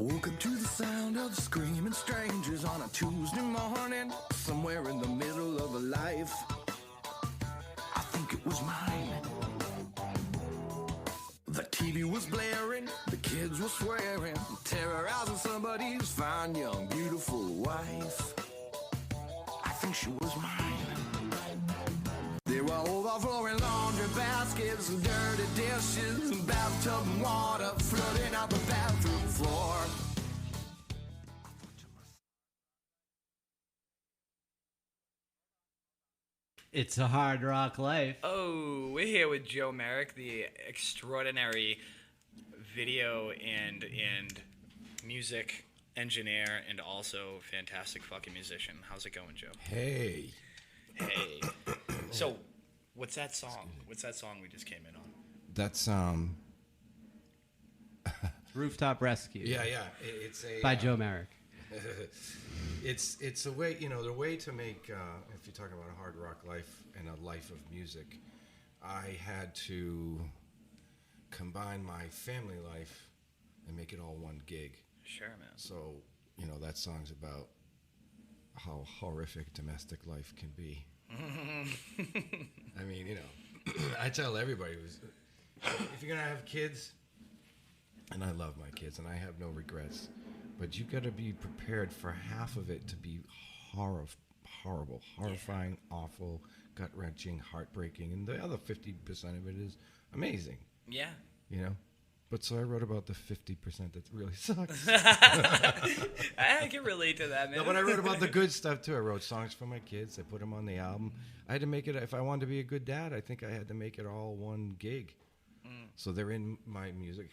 woke up to the sound of screaming strangers on a Tuesday morning, somewhere in the middle of a life. I think it was mine. The TV was blaring, the kids were swearing, terrorizing somebody's fine, young, beautiful wife. I think she was mine. There were overflowing laundry baskets and dirty dishes and bathtub and water flooding out the bathroom floor. It's a hard rock life. Oh, we're here with Joe Merrick, the extraordinary video and music engineer and also fantastic fucking musician. How's it going, Joe? Hey. Hey. So, what's that song? What's that song we just came in on? That's Rooftop Rescue. yeah. It's a By Joe Merrick. It's a way, the way to make. If you're talking about a hard rock life and a life of music, I had to combine my family life and make it all one gig. Sure, man. So that song's about how horrific domestic life can be. I mean, I tell everybody, if you're gonna have kids, and I love my kids, and I have no regrets, but you got to be prepared for half of it to be horrible, horrifying, awful, gut-wrenching, heartbreaking, and the other 50% of it is amazing. Yeah. But so I wrote about the 50% that really sucks. I can relate to that, man. No, but I wrote about the good stuff too. I wrote songs for my kids. I put them on the album. I had to make it, if I wanted to be a good dad, I think I had to make it all one gig. So they're in my music,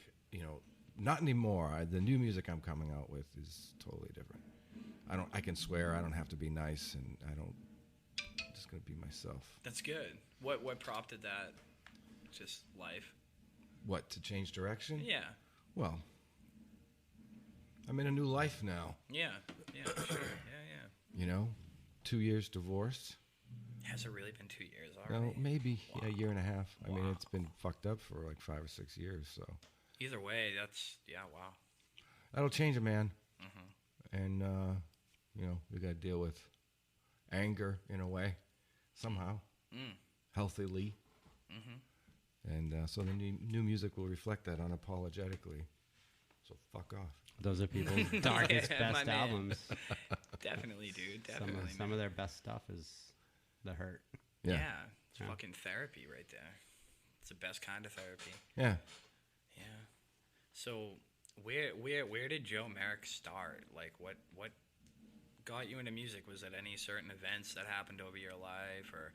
not anymore. The new music I'm coming out with is totally different. I can swear. I don't have to be nice, and I'm just gonna be myself. That's good. What prompted that? Just life. What, to change direction? Yeah. Well, I'm in a new life now. Yeah. Sure. Yeah. 2 years divorced. Has it really been 2 years already? No, maybe a year and a half. Wow. I mean, it's been fucked up for like 5 or 6 years. So Either way, wow. that'll change a man. Mm-hmm. And we got to deal with anger in a way, somehow, healthily. Mm-hmm. And so the new music will reflect that unapologetically. So fuck off. Those are people's darkest, My best man. albums. Definitely, dude. Definitely. Some of their best stuff is the hurt. Yeah. It's fucking therapy right there. It's the best kind of therapy. Yeah. Yeah. So where did Joe Merrick start? Like what got you into music? Was it any certain events that happened over your life or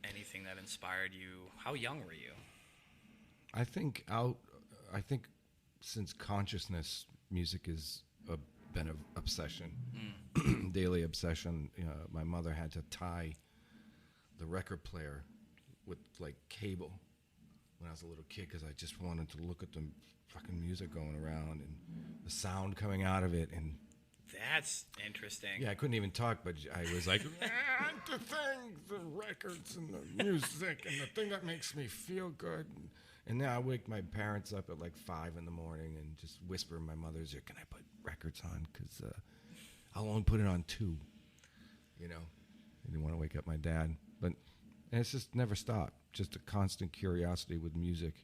anything that inspired you? How young were you? I think since consciousness, music has been an obsession, daily obsession. My mother had to tie the record player with like cable when I was a little kid because I just wanted to look at the fucking music going around and the sound coming out of it. And That's interesting. yeah, I couldn't even talk, but I was like, the thing, the records and the music and the thing that makes me feel good. And now I wake my parents up at like 5 in the morning and just whisper in my mother's ear, can I put records on? Because I'll only put it on 2. I didn't want to wake up my dad. And it's just never stopped. Just a constant curiosity with music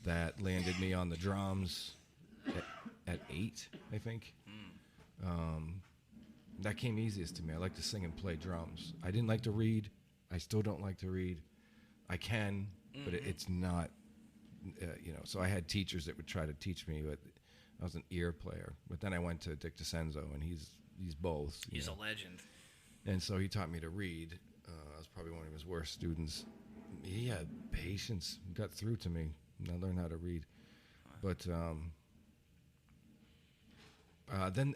that landed me on the drums at 8, I think. That came easiest to me. I like to sing and play drums. I didn't like to read. I still don't like to read. I can, but it's not, so I had teachers that would try to teach me, but I was an ear player. But then I went to Dick DeCenzo, and he's both. He's a legend. And so he taught me to read. I was probably one of his worst students. He had patience. He got through to me. And I learned how to read. But then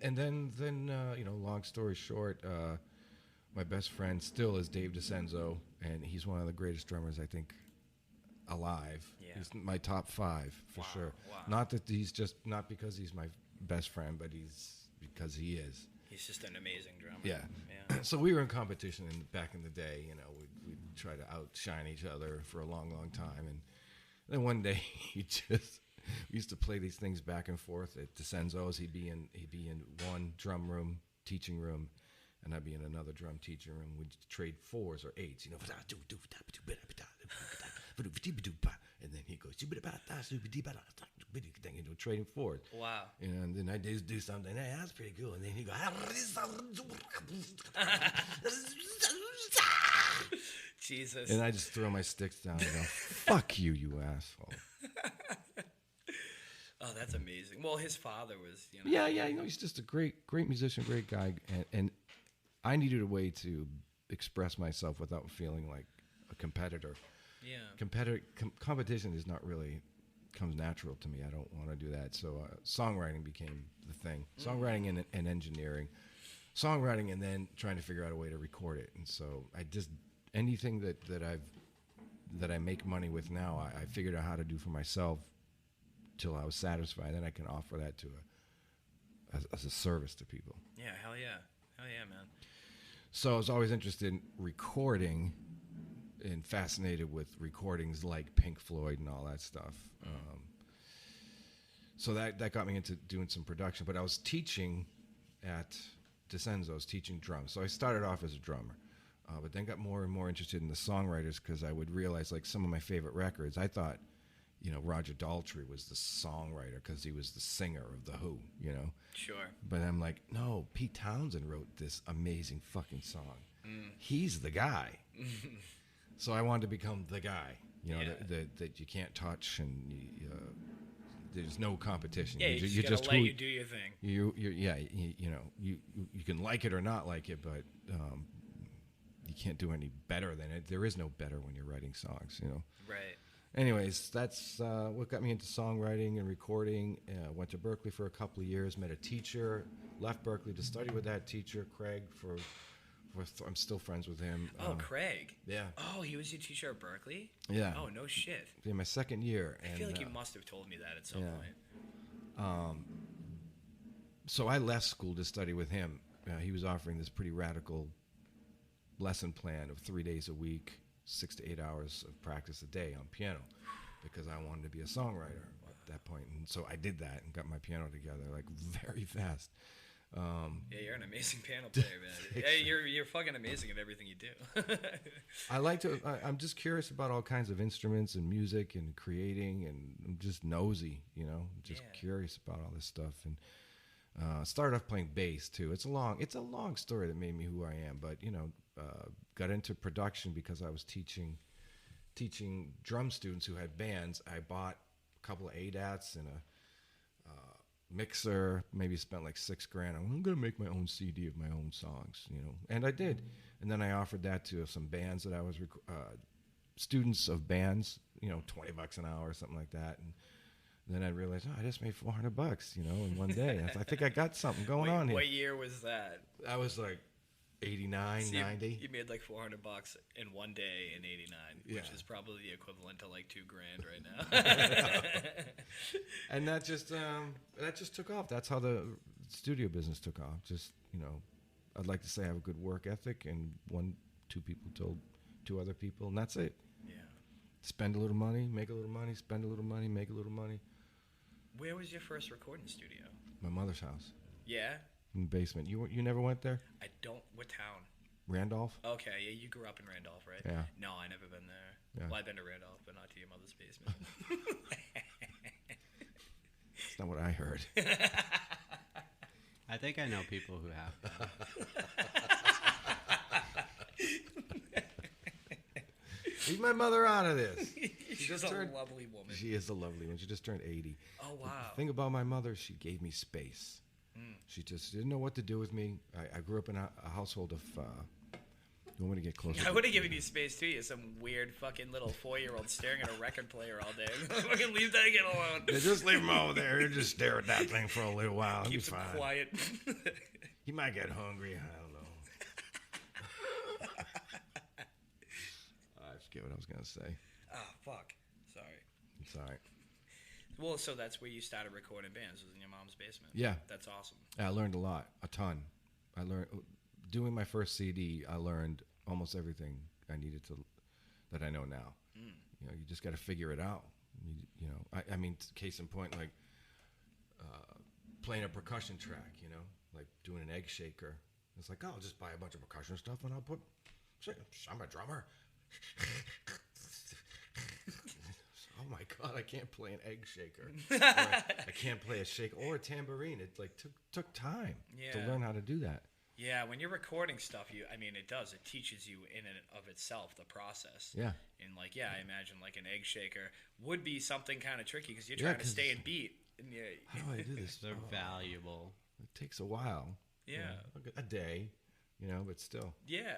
long story short, my best friend still is Dave DeCenzo, and he's one of the greatest drummers I think alive. Yeah. He's my top 5 for sure. Wow. Not because he's my best friend, but because he is. He's just an amazing drummer. Yeah. So we were in competition back in the day. We'd try to outshine each other for a long, long time, and then one day he just we used to play these things back and forth at Senzo's. He'd be in one drum room, teaching room, and I'd be in another drum teaching room. We'd trade 4s or 8s, you know. And then he goes, trading 4s. Wow. And then I just do something. Hey, that's pretty cool. And then he goes, Jesus. and I just throw my sticks down and go, fuck you, you asshole. Oh, that's amazing. Well, his father was, you know. Yeah, you know, he's just a great musician, great guy. And I needed a way to express myself without feeling like a competitor. Yeah. Competition is not really comes natural to me. I don't want to do that. So songwriting became the thing. Songwriting and engineering. Songwriting and then trying to figure out a way to record it. And so I just anything that I make money with now, I figured out how to do for myself till I was satisfied. Then I can offer that to as a service to people. Yeah, hell yeah. Hell yeah, man. So I was always interested in recording and fascinated with recordings like Pink Floyd and all that stuff. So that got me into doing some production. But I was teaching at DeCenzo. I was teaching drums. So I started off as a drummer, but then got more and more interested in the songwriters because I would realize, like, some of my favorite records, I thought, you know, Roger Daltrey was the songwriter because he was the singer of The Who, you know? Sure. But I'm like, no, Pete Townsend wrote this amazing fucking song. He's the guy. So I wanted to become the guy, you know, that you can't touch and there's no competition. Yeah, you just gotta let you do your thing. You know, you can like it or not like it, but you can't do any better than it. There is no better when you're writing songs, you know. Right. Anyways, that's what got me into songwriting and recording. Went to Berkeley for a couple of years, met a teacher, left Berkeley to study with that teacher, Craig, I'm still friends with him. Oh, Craig. Yeah. Oh, he was your teacher at Berkeley? Yeah. Oh, no shit. Yeah, my second year. I feel like you must have told me that at some point. So I left school to study with him. He was offering this pretty radical lesson plan of 3 days a week, 6 to 8 hours of practice a day on piano, because I wanted to be a songwriter at that point. And so I did that and got my piano together like very fast. Yeah, you're an amazing piano player, man. Yeah, you're fucking amazing at everything you do. I'm just curious about all kinds of instruments and music and creating, and I'm just nosy, you know, just curious about all this stuff. And started off playing bass too. It's a long story that made me who I am, but you know, got into production because I was teaching drum students who had bands. I bought a couple of ADATs and a mixer, maybe spent like $6,000. I'm going to make my own CD of my own songs, you know, and I did. And then I offered that to some bands that I was students of bands, you know, $20 an hour or something like that. And then I realized, I just made $400, you know, in one day. I think I got something going on here. What year was that? I was like 89, so 90. You made like $400 in one day in '89, which is probably the equivalent to like $2,000 right now. And that just took off. That's how the studio business took off. Just, you know, I'd like to say I have a good work ethic, and two people told 2 other people, and that's it. Yeah. Spend a little money, make a little money, spend a little money, make a little money. Where was your first recording studio? My mother's house. Yeah? In the basement. You never went there? I don't. What town? Randolph? Okay, yeah, you grew up in Randolph, right? Yeah. No, I never been there. Yeah. Well, I've been to Randolph, but not to your mother's basement. That's not what I heard. I think I know people who have. Leave my mother out of this. She's a lovely woman. She is a lovely one. She just turned 80. Oh, wow. The thing about my mother, she gave me space. She just didn't know what to do with me. I grew up in a household of... you want me to get closer? I would have given you space, too. You're some weird fucking little 4-year-old staring at a record player all day. Fucking leave that kid alone. Yeah, just leave him over there. Just stare at that thing for a little while. Keeps him fine. quiet. He might get hungry. I don't know. I forget what I was going to say. Oh, fuck. Sorry. It's all right. Well, so that's where you started recording bands, was in your mom's basement. Yeah. That's awesome. I learned a lot, a ton. I learned doing my first CD. I learned almost everything I needed to that I know now. You know, you just got to figure it out. You know, I mean, case in point, like playing a percussion track, you know, like doing an egg shaker. It's like, oh, I'll just buy a bunch of percussion stuff and I'll put, I'm a drummer. Oh my God, I can't play an egg shaker. Or I can't play a shake or a tambourine. It like took time to learn how to do that. Yeah, when you're recording stuff, it does. It teaches you in and of itself the process. Yeah. And like, I imagine like an egg shaker would be something kind of tricky because you're trying to stay in beat. And how do I do this? They're valuable. It takes a while. Yeah. You know, a day, you know, but still. Yeah.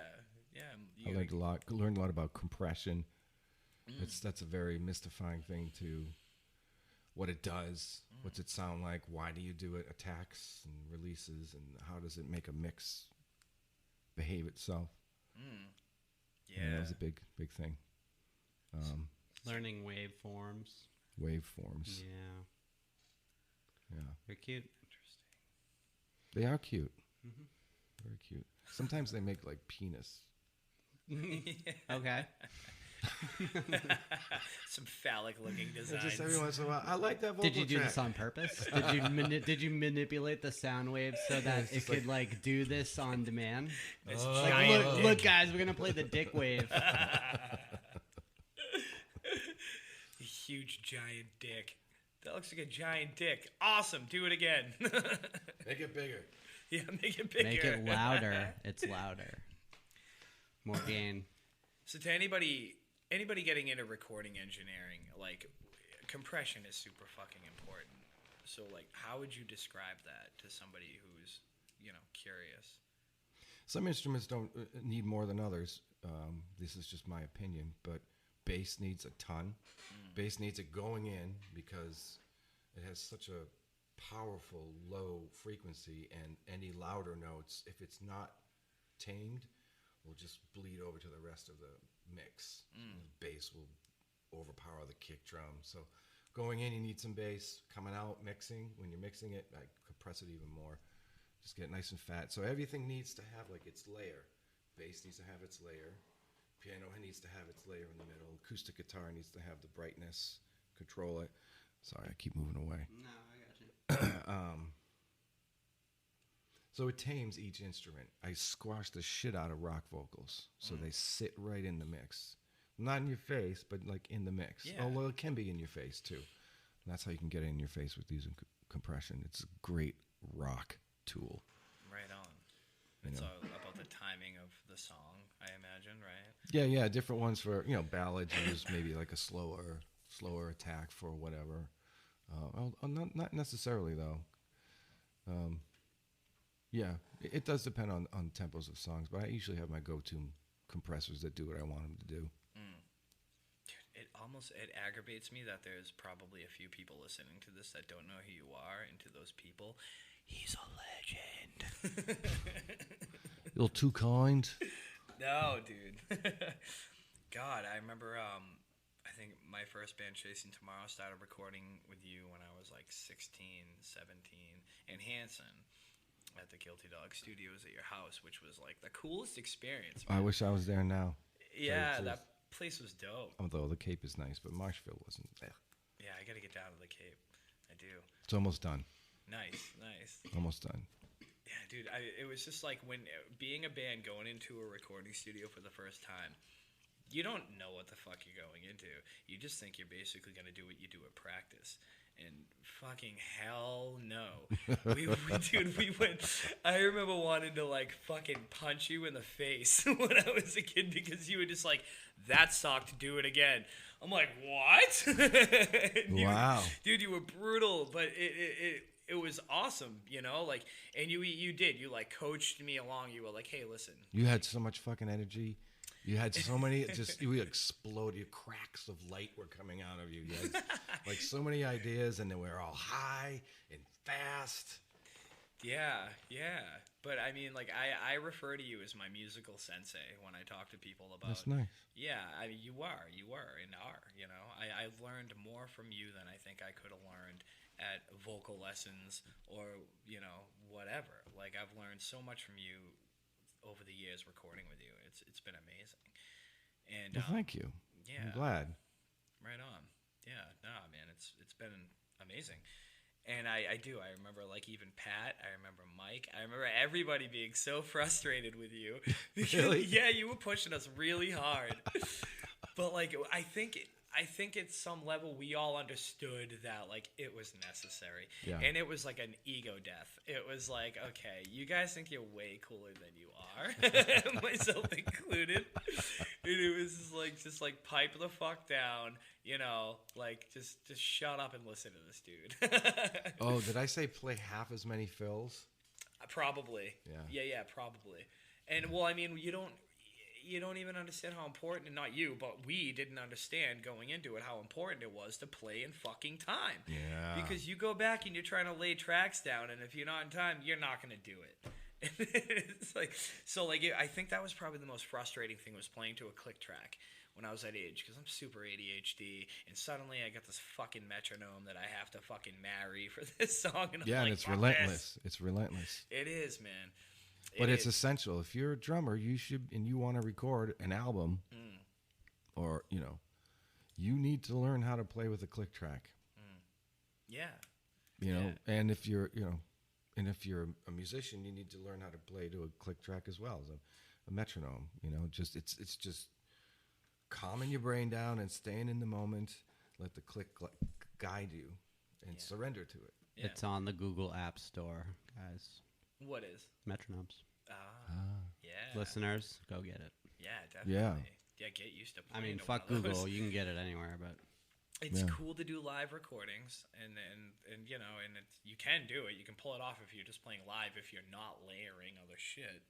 I learned a lot. Learned a lot about compression. That's a very mystifying thing to what it does. What's it sound like? Why do you do it? Attacks and releases, and how does it make a mix behave itself? Yeah, you know, that was a big thing. Learning waveforms. Waveforms. Yeah. They're cute. Interesting. They are cute. Very cute. Sometimes they make like penis. Okay. Some phallic-looking designs. Just every once in a while, I like that vocal Did you do track. this on purpose? Did you manipulate the sound waves so that it could like do this on demand? This Like, giant look, guys, we're gonna play the dick wave. Huge giant dick. That looks like a giant dick. Awesome. Do it again. Make it bigger. Yeah, make it bigger. Make it louder. It's louder. More gain. So to anybody getting into recording engineering, like compression is super fucking important. So like, how would you describe that to somebody who's, curious? Some instruments don't need more than others. This is just my opinion, but bass needs a ton. Bass needs it going in because it has such a powerful low frequency, and any louder notes, if it's not tamed, will just bleed over to the rest of the mix. The bass will overpower the kick drum. So going in, you need some bass. Coming out, mixing. When you're mixing it, I compress it even more. Just get nice and fat. So everything needs to have like its layer. Bass needs to have its layer. Piano needs to have its layer in the middle. Acoustic guitar needs to have the brightness. Control it. Sorry, I keep moving away. No, I got you. So it tames each instrument. I squash the shit out of rock vocals, so they sit right in the mix. Not in your face, but like in the mix. Yeah. Although it can be in your face too. And that's how you can get it in your face with using compression. It's a great rock tool. Right on. It's all about the timing of the song, I imagine, right? Yeah, different ones for, ballads use maybe like a slower attack for whatever. Not necessarily though. Yeah, it does depend on tempos of songs, but I usually have my go-to compressors that do what I want them to do. Dude, it aggravates me that there's probably a few people listening to this that don't know who you are, and to those people, he's a legend. You're too kind. No, dude. God, I remember, I think my first band, Chasing Tomorrow, started recording with you when I was like 16, 17, in Hanson at the Guilty Dog Studios at your house, which was like the coolest experience, man. I wish I was there now. Yeah, that place was dope. Although the Cape is nice, but Marshville wasn't there. Yeah, I got to get down to the Cape. I do. It's almost done. Nice. Almost done. Yeah, dude, it was just like when being a band going into a recording studio for the first time, you don't know what the fuck you're going into. You just think you're basically going to do what you do at practice. And fucking hell no. We went, I remember wanting to like fucking punch you in the face when I was a kid because you were just like, that sucked, do it again. I'm like, what? Wow. Dude, you were brutal, but it was awesome, like, and you like coached me along. You were like, hey, listen. You had so much fucking energy. You had so many, you exploded. Cracks of light were coming out of you. You had like so many ideas, and they were all high and fast. Yeah. But I mean, like, I refer to you as my musical sensei when I talk to people about. That's nice. Yeah, I mean, you were and are. I've learned more from you than I think I could have learned at vocal lessons or whatever. Like, I've learned so much from you over the years recording with you. It's been amazing. And Well, thank you. Yeah. I'm glad. Right on. Yeah, no, man, it's been amazing. And I do. I remember, like, even Pat. I remember Mike. I remember everybody being so frustrated with you. Because, Really? yeah, you were pushing us really hard. But, like, I think at some level we all understood that, like, it was necessary. Yeah. And it was like an ego death. It was like, okay, you guys think you're way cooler than you are, myself included. And it was just like pipe the fuck down, you know, like just shut up and listen to this dude. Oh, did I say play half as many fills? Probably. Yeah. Yeah, probably. And well, I mean, you don't even understand how important, and not you, but we didn't understand going into it how important it was to play in fucking time. Yeah. Because you go back and you're trying to lay tracks down, and if you're not in time, you're not going to do it. It's like, so like, I think that was probably the most frustrating thing, was playing to a click track when I was that age, because I'm super ADHD, and suddenly I got this fucking metronome that I have to fucking marry for this song, and I'm Yeah, like, and it's "Fuck relentless. this." It's relentless. It is, man. But It it's is. essential. If you're a drummer, you should, and you want to record an album, or, you know, you need to learn how to play with a click track. Yeah. You know, Yeah. and if you're, you know, and if you're a musician, you need to learn how to play to a click track as well as a metronome. You know, just it's just calming your brain down and staying in the moment. Let the click guide you, and surrender to it. Yeah. It's on the Google App Store, guys. What is? Metronomes. Yeah. Listeners, go get it. Yeah, definitely. Yeah. Yeah, get used to I playing mean, to fuck one of those. Google. You can get it anywhere, but It's Yeah. cool to do live recordings, and you know, and you can do it. You can pull it off if you're just playing live, if you're not layering other shit.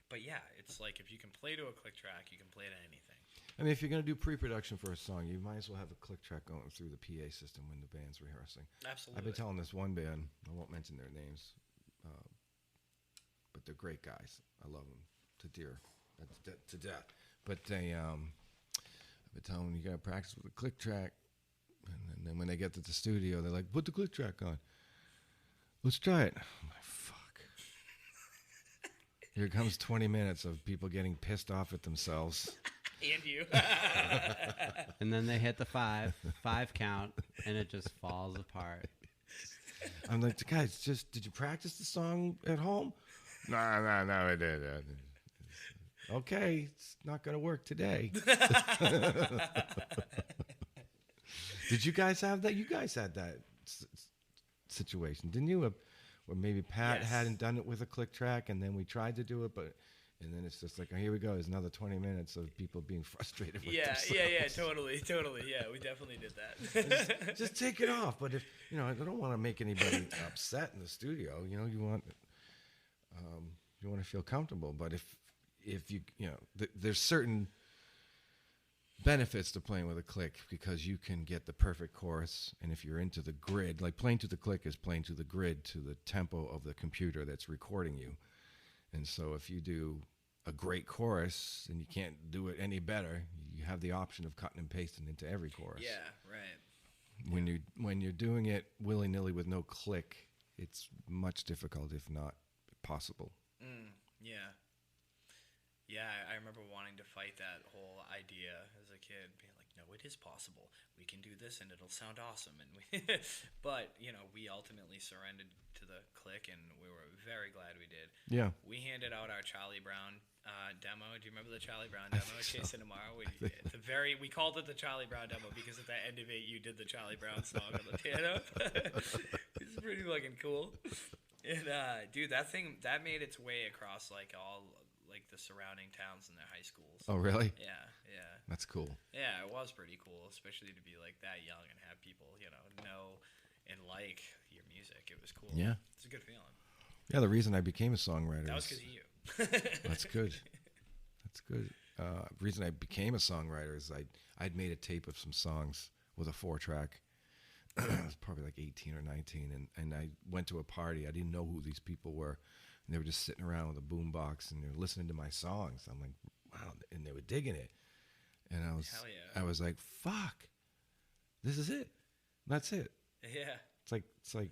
But yeah, it's like if you can play to a click track, you can play to anything. I mean, if you're going to do pre-production for a song, you might as well have a click track going through the PA system when the band's rehearsing. Absolutely. I've been telling this one band, I won't mention their names, but they're great guys. I love them to death. But they, I've been telling them, you got to practice with a click track. And then when they get to the studio, they're like, put the click track on. Let's try it. I'm like, fuck. Here comes 20 minutes of people getting pissed off at themselves. And you. and then they hit the five count, and it just falls apart. I'm like, guys, did you practice the song at home? No, I did. Okay, it's not going to work today. Did you guys have that? You guys had that situation, didn't you? Where maybe Pat Yes. hadn't done it with a click track, and then we tried to do it, and then it's just like, oh, here we go. There's another 20 minutes of people being frustrated with themselves. Yeah, totally. Yeah, we definitely did that. Just take it off. But if, you know, I don't want to make anybody upset in the studio. You know, you want to feel comfortable. But if you know, there's certain benefits to playing with a click, because you can get the perfect chorus, and if you're into the grid, like playing to the click is playing to the grid, to the tempo of the computer that's recording you. And so if you do a great chorus and you can't do it any better, you have the option of cutting and pasting into every chorus. Yeah, right. When you're doing it willy-nilly with no click, it's much difficult, if not possible. Yeah. Yeah, I remember wanting to fight that whole idea as a kid, being like, no, it is possible. We can do this and it'll sound awesome. And but, you know, we ultimately surrendered to the click, and we were very glad we did. Yeah. We handed out our Charlie Brown demo. Do you remember the Charlie Brown demo? Chasing Tomorrow? We called it the Charlie Brown demo because at the end of it, you did the Charlie Brown song on the piano. It's pretty fucking cool. And, dude, that made its way across, like, all, like, the surrounding towns and their high schools. Oh, really? Yeah. That's cool. Yeah, it was pretty cool, especially to be, like, that young and have people, you know and like your music. It was cool. Yeah. It's a good feeling. Yeah, the reason I became a songwriter That was is... because of you. That's good. That's good. The reason I became a songwriter is I'd made a tape of some songs with a 4-track. I was probably like 18 or 19, and I went to a party. I didn't know who these people were, and they were just sitting around with a boombox, and they were listening to my songs. I'm like, wow, and they were digging it. And Hell yeah. I was like, fuck, this is it. That's it. Yeah. It's like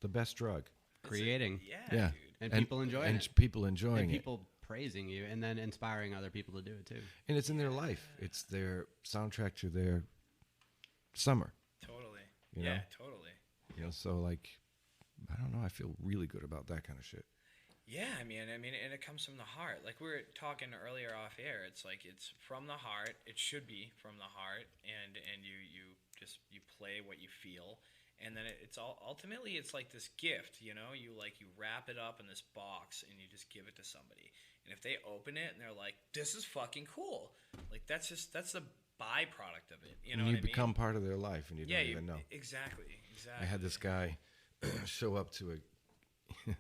the best drug. Creating. Yeah, dude. And people enjoying and it. people enjoying And it. people praising you, and then inspiring other people to do it too. And it's in their life. It's their soundtrack to their summer. Totally. You Yeah, know? totally. You know, so like, I don't know. I feel really good about that kind of shit. Yeah, I mean, and it comes from the heart. Like we were talking earlier off air, it's like it's from the heart. It should be from the heart, and you play what you feel, and then it's all ultimately it's like this gift, you know. You wrap it up in this box, and you just give it to somebody, and if they open it and they're like, "This is fucking cool," like that's the byproduct of it, you know. And you what I become mean? part of their life, and you don't even know. Exactly. I had this guy show up to a.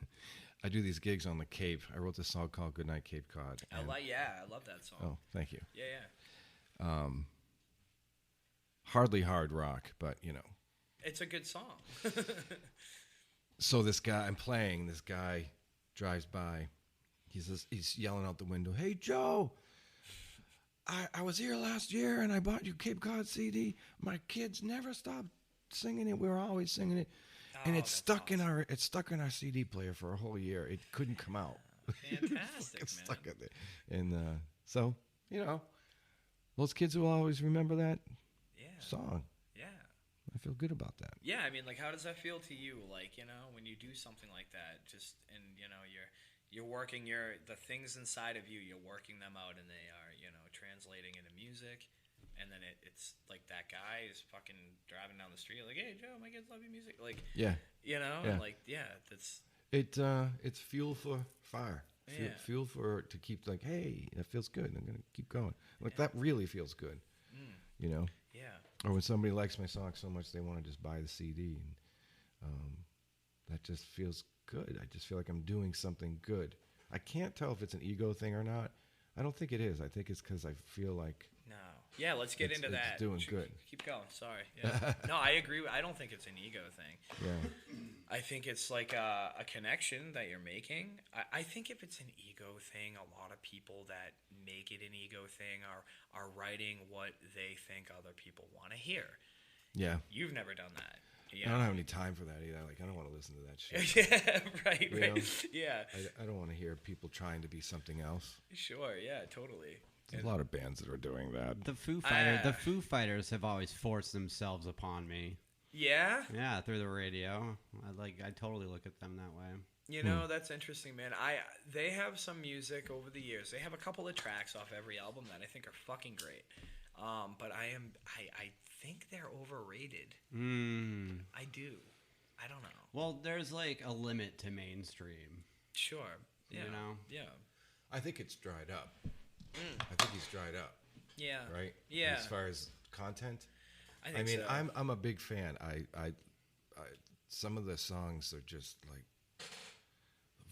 I do these gigs on the Cape. I wrote this song called "Goodnight Cape Cod." I love that song. Oh, thank you. Yeah. Hardly hard rock, but you know. It's a good song. So this guy, I'm playing. This guy drives by. He's yelling out the window, "Hey Joe, I was here last year and I bought you Cape Cod CD. My kids never stopped singing it. We were always singing it, and it's stuck in our CD player for a whole year. It couldn't come out. Fantastic, It's man. stuck in there. And so you know, those kids will always remember that song. Yeah. I feel good about that. Yeah, I mean, like, how does that feel to you? Like, you know, when you do something like that, and you know, you're working the things inside of you, you're working them out, and they are, you know, translating into music, and then it's like that guy is fucking driving down the street, like, "Hey Joe, my kids love your music," like, Yeah. you know, Yeah. and like, that's It's fuel for fire. Yeah. Fuel to keep like, hey, that feels good. I'm gonna keep going. Like that really feels good. You know. yeah. Or when somebody likes my song so much they want to just buy the CD, and that just feels good. I just feel like I'm doing something good. I can't tell if it's an ego thing or not. I don't think it is. I think it's because I feel like No. Yeah, let's get into it's that. doing good. Keep going. Sorry. Yeah. No, I agree. I don't think it's an ego thing. Yeah. I think it's like a connection that you're making. I think if it's an ego thing, a lot of people that make it an ego thing are writing what they think other people want to hear. Yeah. You've never done that. I don't have any time for that either. Like I don't want to listen to that shit. Yeah, right. You know? Yeah. I don't want to hear people trying to be something else. Sure. Yeah. Totally. There's a lot of bands that are doing that. The Foo Fighters have always forced themselves upon me. Yeah. Yeah, through the radio. I totally look at them that way. You know, that's interesting, man. They have some music over the years. They have a couple of tracks off every album that I think are fucking great. But I think they're overrated. I do. I don't know. Well, there's like a limit to mainstream. Sure. Yeah. You know? Yeah. I think it's dried up. I think he's dried up. Yeah. Right? Yeah. As far as content. I think so. I'm a big fan. I some of the songs are just like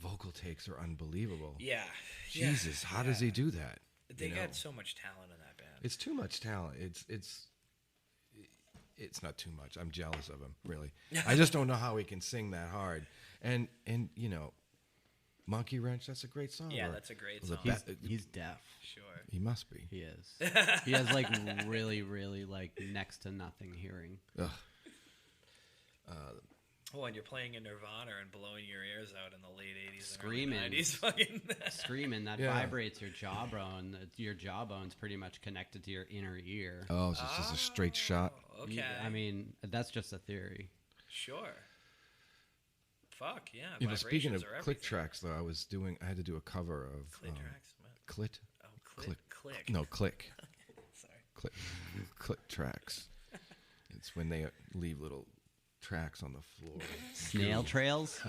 vocal takes are unbelievable. Yeah. Jesus, how does he do that? They got so much talent in that band. It's too much talent. It's not too much. I'm jealous of him, really. I just don't know how he can sing that hard. And you know, Monkey Wrench, that's a great song. Yeah, that's a great song. He's deaf. Sure. He must be. He is. He has like really, really like next to nothing hearing. Ugh. Oh, and you're playing in Nirvana and blowing your ears out in the late 80s Screaming. and early 90s. Fucking Screaming, that vibrates your jawbone. Your jawbone's pretty much connected to your inner ear. Oh, so it's just a straight shot. Okay. I mean, that's just a theory. Sure. Fuck, yeah. You know, speaking of vibrations are click everything. tracks, though, I had to do a cover of Click tracks? What? Clit. Oh, click. No, click. Sorry. Click tracks. It's when they leave little tracks on the floor. Snail trails?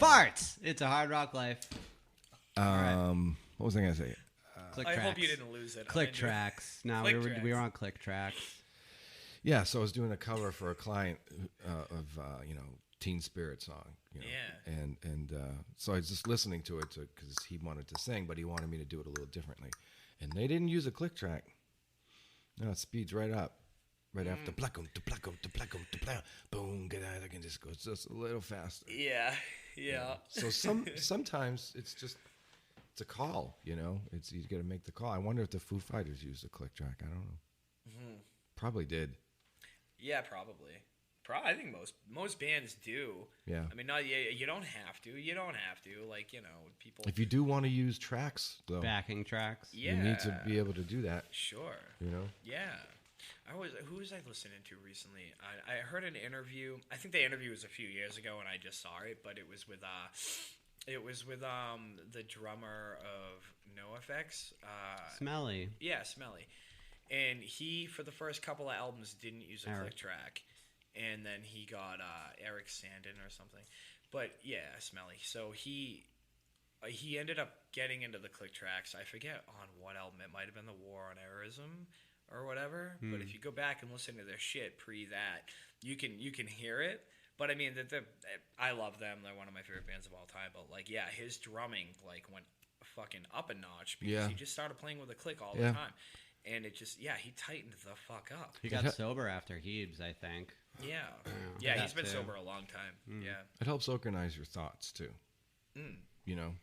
Farts! It's a hard rock life. What was I going to say? Click I tracks. hope you didn't lose it. Click tracks. No, Click we were tracks. on click tracks. Yeah, so I was doing a cover for a client of Teen Spirit song. You know, Yeah. And so I was just listening to it because he wanted to sing, but he wanted me to do it a little differently. And they didn't use a click track. No, it speeds right up. Right after placum, to placum, to placum, to placum, boom, get out of there, and just goes just a little faster. Yeah. So sometimes it's a call, you know. You got to make the call. I wonder if the Foo Fighters used a click track. I don't know. Probably did. Yeah, probably. I think most bands do. Yeah. I mean, not you don't have to. You don't have to. Like, you know, people. If you do want to use tracks, though, Backing tracks. Yeah. you need to be able to do that. Sure. You know. Yeah. Who was I listening to recently? I heard an interview. I think the interview was a few years ago, and I just saw it. But it was with the drummer of NoFX. Smelly. Yeah, Smelly. And he, for the first couple of albums, didn't use a click track. And then he got Eric Sandin or something. But, yeah, Smelly. So he ended up getting into the click tracks. I forget on what album. It might have been The War on Errorism or whatever. But if you go back and listen to their shit pre that, you can hear it. But, I mean, I love them. They're one of my favorite bands of all time. But, like, yeah, his drumming, like, went fucking up a notch because he just started playing with a click all the time. And it just, he tightened the fuck up. He got sober after Hebes, I think. Yeah. Yeah, he's been sober a long time. Yeah. It helps organize your thoughts, too. You know?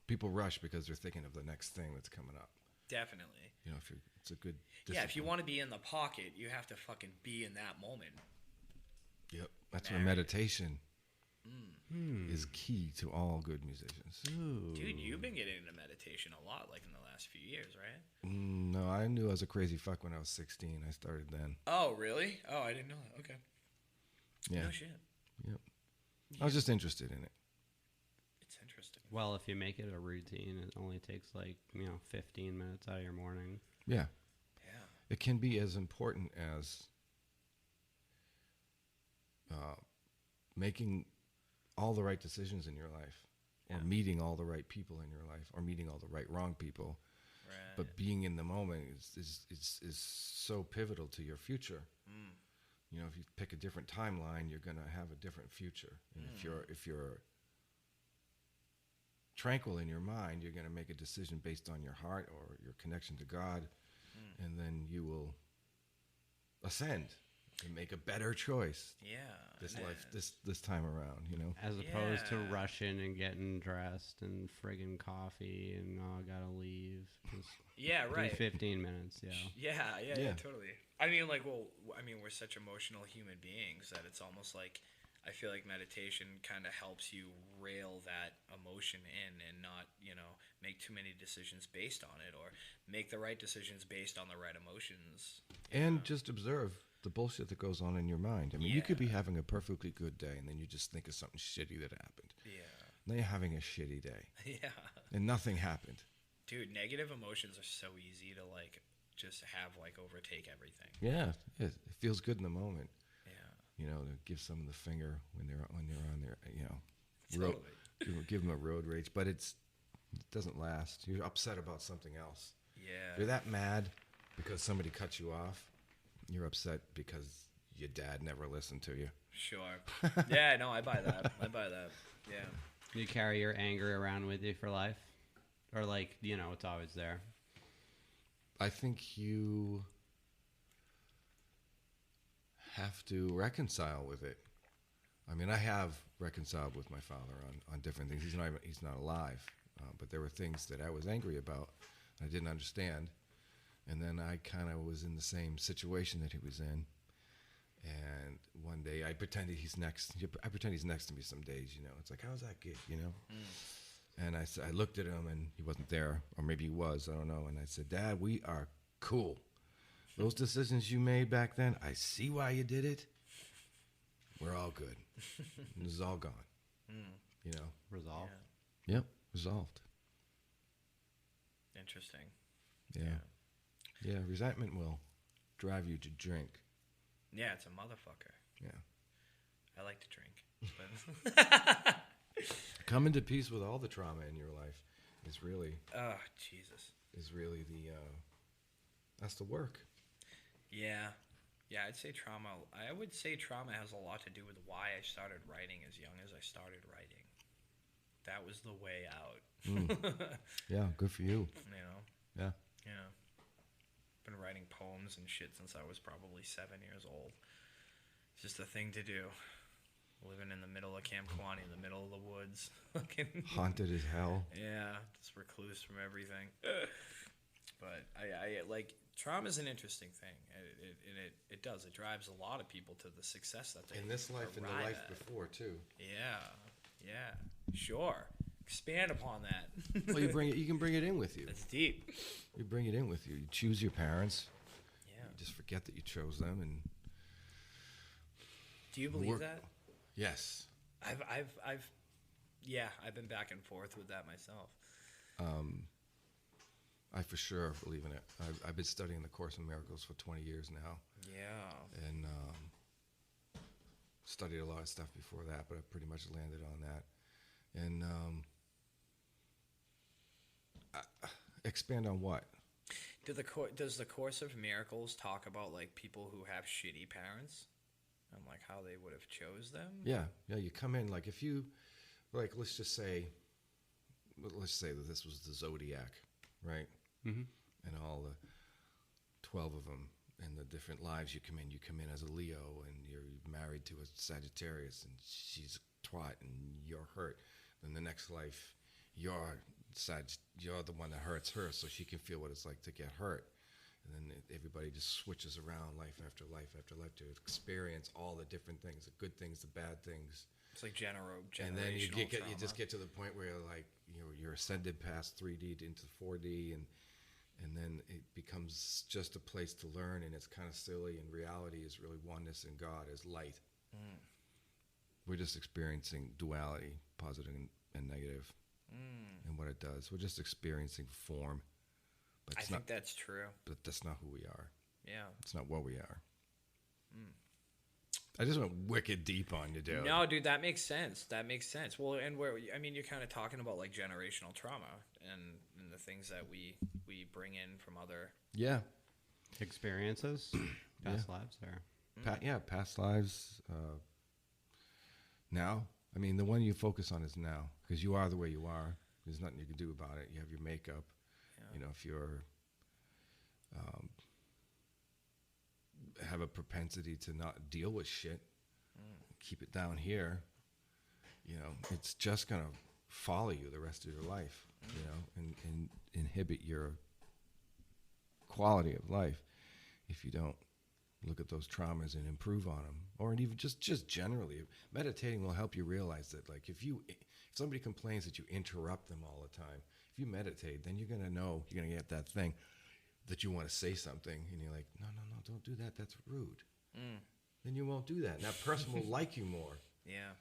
People rush because they're thinking of the next thing that's coming up. Definitely. You know, it's a good discipline. Yeah, if you want to be in the pocket, you have to fucking be in that moment. Yep. That's where meditation is key to all good musicians. Ooh. Dude, you've been getting into meditation a lot, like in the last few years, right? No, I knew I was a crazy fuck when I was 16. I started then. Oh, really? Oh, I didn't know that. Okay. Yeah. No shit. Yep. I was just interested in it. It's interesting. Well, if you make it a routine, it only takes 15 minutes out of your morning. Yeah. Yeah. It can be as important as making all the right decisions in your life, or meeting all the right people in your life, or meeting all the wrong people. Right. But being in the moment is so pivotal to your future. You know, if you pick a different timeline, you're gonna have a different future. And if you're tranquil in your mind, you're gonna make a decision based on your heart or your connection to God, and then you will ascend and make a better choice. Yeah. This time around, you know. As opposed to rushing and getting dressed and friggin' coffee and I gotta leave. Just Yeah, right. 15 minutes, Yeah, totally. I mean, we're such emotional human beings that it's almost like I feel like meditation kind of helps you rail that emotion in and not, make too many decisions based on it, or make the right decisions based on the right emotions. And just observe the bullshit that goes on in your mind. I mean, you could be having a perfectly good day, and then you just think of something shitty that happened. Yeah. Now you're having a shitty day. Yeah. And nothing happened. Dude, negative emotions are so easy to, just have, overtake everything. Yeah, it feels good in the moment. Yeah. You know, to give someone the finger when they're on their, Totally. give them a road rage. But it doesn't last. You're upset about something else. Yeah. You're that mad because somebody cut you off. You're upset because your dad never listened to you. Sure. Yeah, no, I buy that. Yeah. You carry your anger around with you for life? Or it's always there? I think you have to reconcile with it. I mean, I have reconciled with my father on different things. He's not alive, but there were things that I was angry about I didn't understand. And then I kind of was in the same situation that he was in. And one day I pretend he's next to me some days, It's like, how's that gig, And I looked at him and he wasn't there, or maybe he was, I don't know. And I said, Dad, we are cool. Those decisions you made back then, I see why you did it. We're all good. And this is all gone. Resolve. Yep, resolved. Interesting. Yeah, resentment will drive you to drink. Yeah, it's a motherfucker. Yeah. I like to drink. Come into peace with all the trauma in your life is really... Oh, Jesus. Is really that's the work. Yeah. Yeah, I would say trauma has a lot to do with why I started writing as young as I started writing. That was the way out. Yeah, good for you. Yeah. Yeah. Been writing poems and shit since I was probably 7 years old. It's just a thing to do. Living in the middle of Camp Kwani, in the middle of the woods. Haunted as hell. Yeah, just recluse from everything. But I like Trauma is an interesting thing. It does. It drives a lot of people to the success that they In this life and the arrive life at. before, too. Yeah. Sure. Expand upon that. Well, you can bring it in with you. That's deep. You bring it in with you. You choose your parents. Yeah. You just forget that you chose them, and Do you believe that? Yes. I've been back and forth with that myself. I for sure believe in it. I've been studying the Course in Miracles for 20 years now. Yeah. And studied a lot of stuff before that, but I pretty much landed on that. And expand on what? Does the Course of Miracles talk about like people who have shitty parents and like how they would have chose them? Yeah. You come in like if you, like let's say that this was the Zodiac, right? Mm-hmm. And all the 12 of them and the different lives you come in as a Leo, and you're married to a Sagittarius, and she's twat and you're hurt. Then the next life, you're the one that hurts her, so she can feel what it's like to get hurt. And then everybody just switches around life after life after life to experience all the different things, the good things, the bad things. It's like generational And then you trauma. just get to the point where you're ascended past 3D into 4D, and then it becomes just a place to learn, and it's kind of silly, and reality is really oneness, and God is light. We're just experiencing duality, positive and negative, and what it does. We're just experiencing form. But I think that's true. But that's not who we are. Yeah. It's not what we are. I just went wicked deep on you, dude. No, dude, that makes sense. Well, and you're kind of talking about like generational trauma and the things that we bring in from other experiences, past lives, or past lives. Now, I mean, the one you focus on is now, because you are the way you are. There's nothing you can do about it. You have your makeup. Yeah. If you're have a propensity to not deal with shit, keep it down here, it's just going to follow you the rest of your life, and inhibit your quality of life if you don't look at those traumas and improve on them. Or even just generally, meditating will help you realize that, like, if somebody complains that you interrupt them all the time, if you meditate, then you're going to know, you're going to get that thing that you want to say something, and you're like, no, don't do that. That's rude. Then you won't do that. And that person will like you more. Yeah.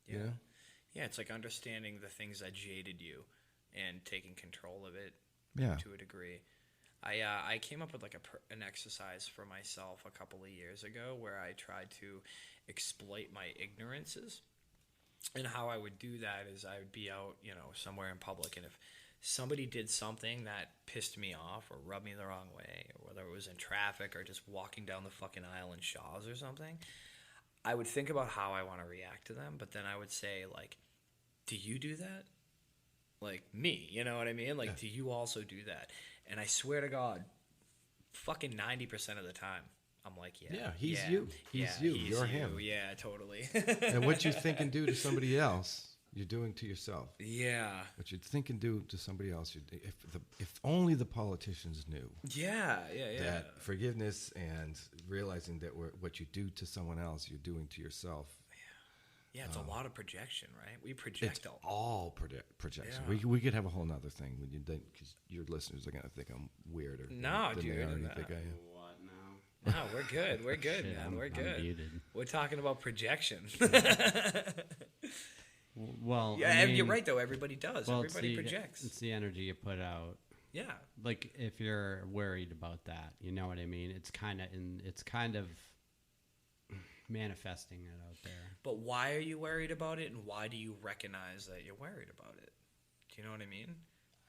Yeah, it's like understanding the things that jaded you and taking control of it to a degree. I came up with like an exercise for myself a couple of years ago where I tried to exploit my ignorances. And how I would do that is I would be out, somewhere in public, and if somebody did something that pissed me off or rubbed me the wrong way, or whether it was in traffic or just walking down the fucking aisle in Shaw's or something, I would think about how I want to react to them, but then I would say, like, do you do that? Like, me, you know what I mean? Like, do you also do that? And I swear to God, fucking 90% of the time, I'm like, he's you. He's you. You're him. Yeah, totally. And what you think and do to somebody else, you're doing to yourself. Yeah. What you think and do to somebody else, if only the politicians knew. Yeah. That forgiveness and realizing that what you do to someone else, you're doing to yourself. Yeah, it's a lot of projection, right? We project It's all projection. Yeah. We could have a whole nother thing because your listeners are going to think I'm weirder. No, than dude. they already think I am. what now? No, we're good. We're good, Shit, man. We're I'm good. muted. We're talking about projection. Well, Yeah, I mean, you're right though. Everybody does. Well, Everybody projects. It's the energy you put out. Yeah. Like if you're worried about that, you know what I mean? It's kind of manifesting it out there. But why are you worried about it, and why do you recognize that you're worried about it? Do you know what I mean?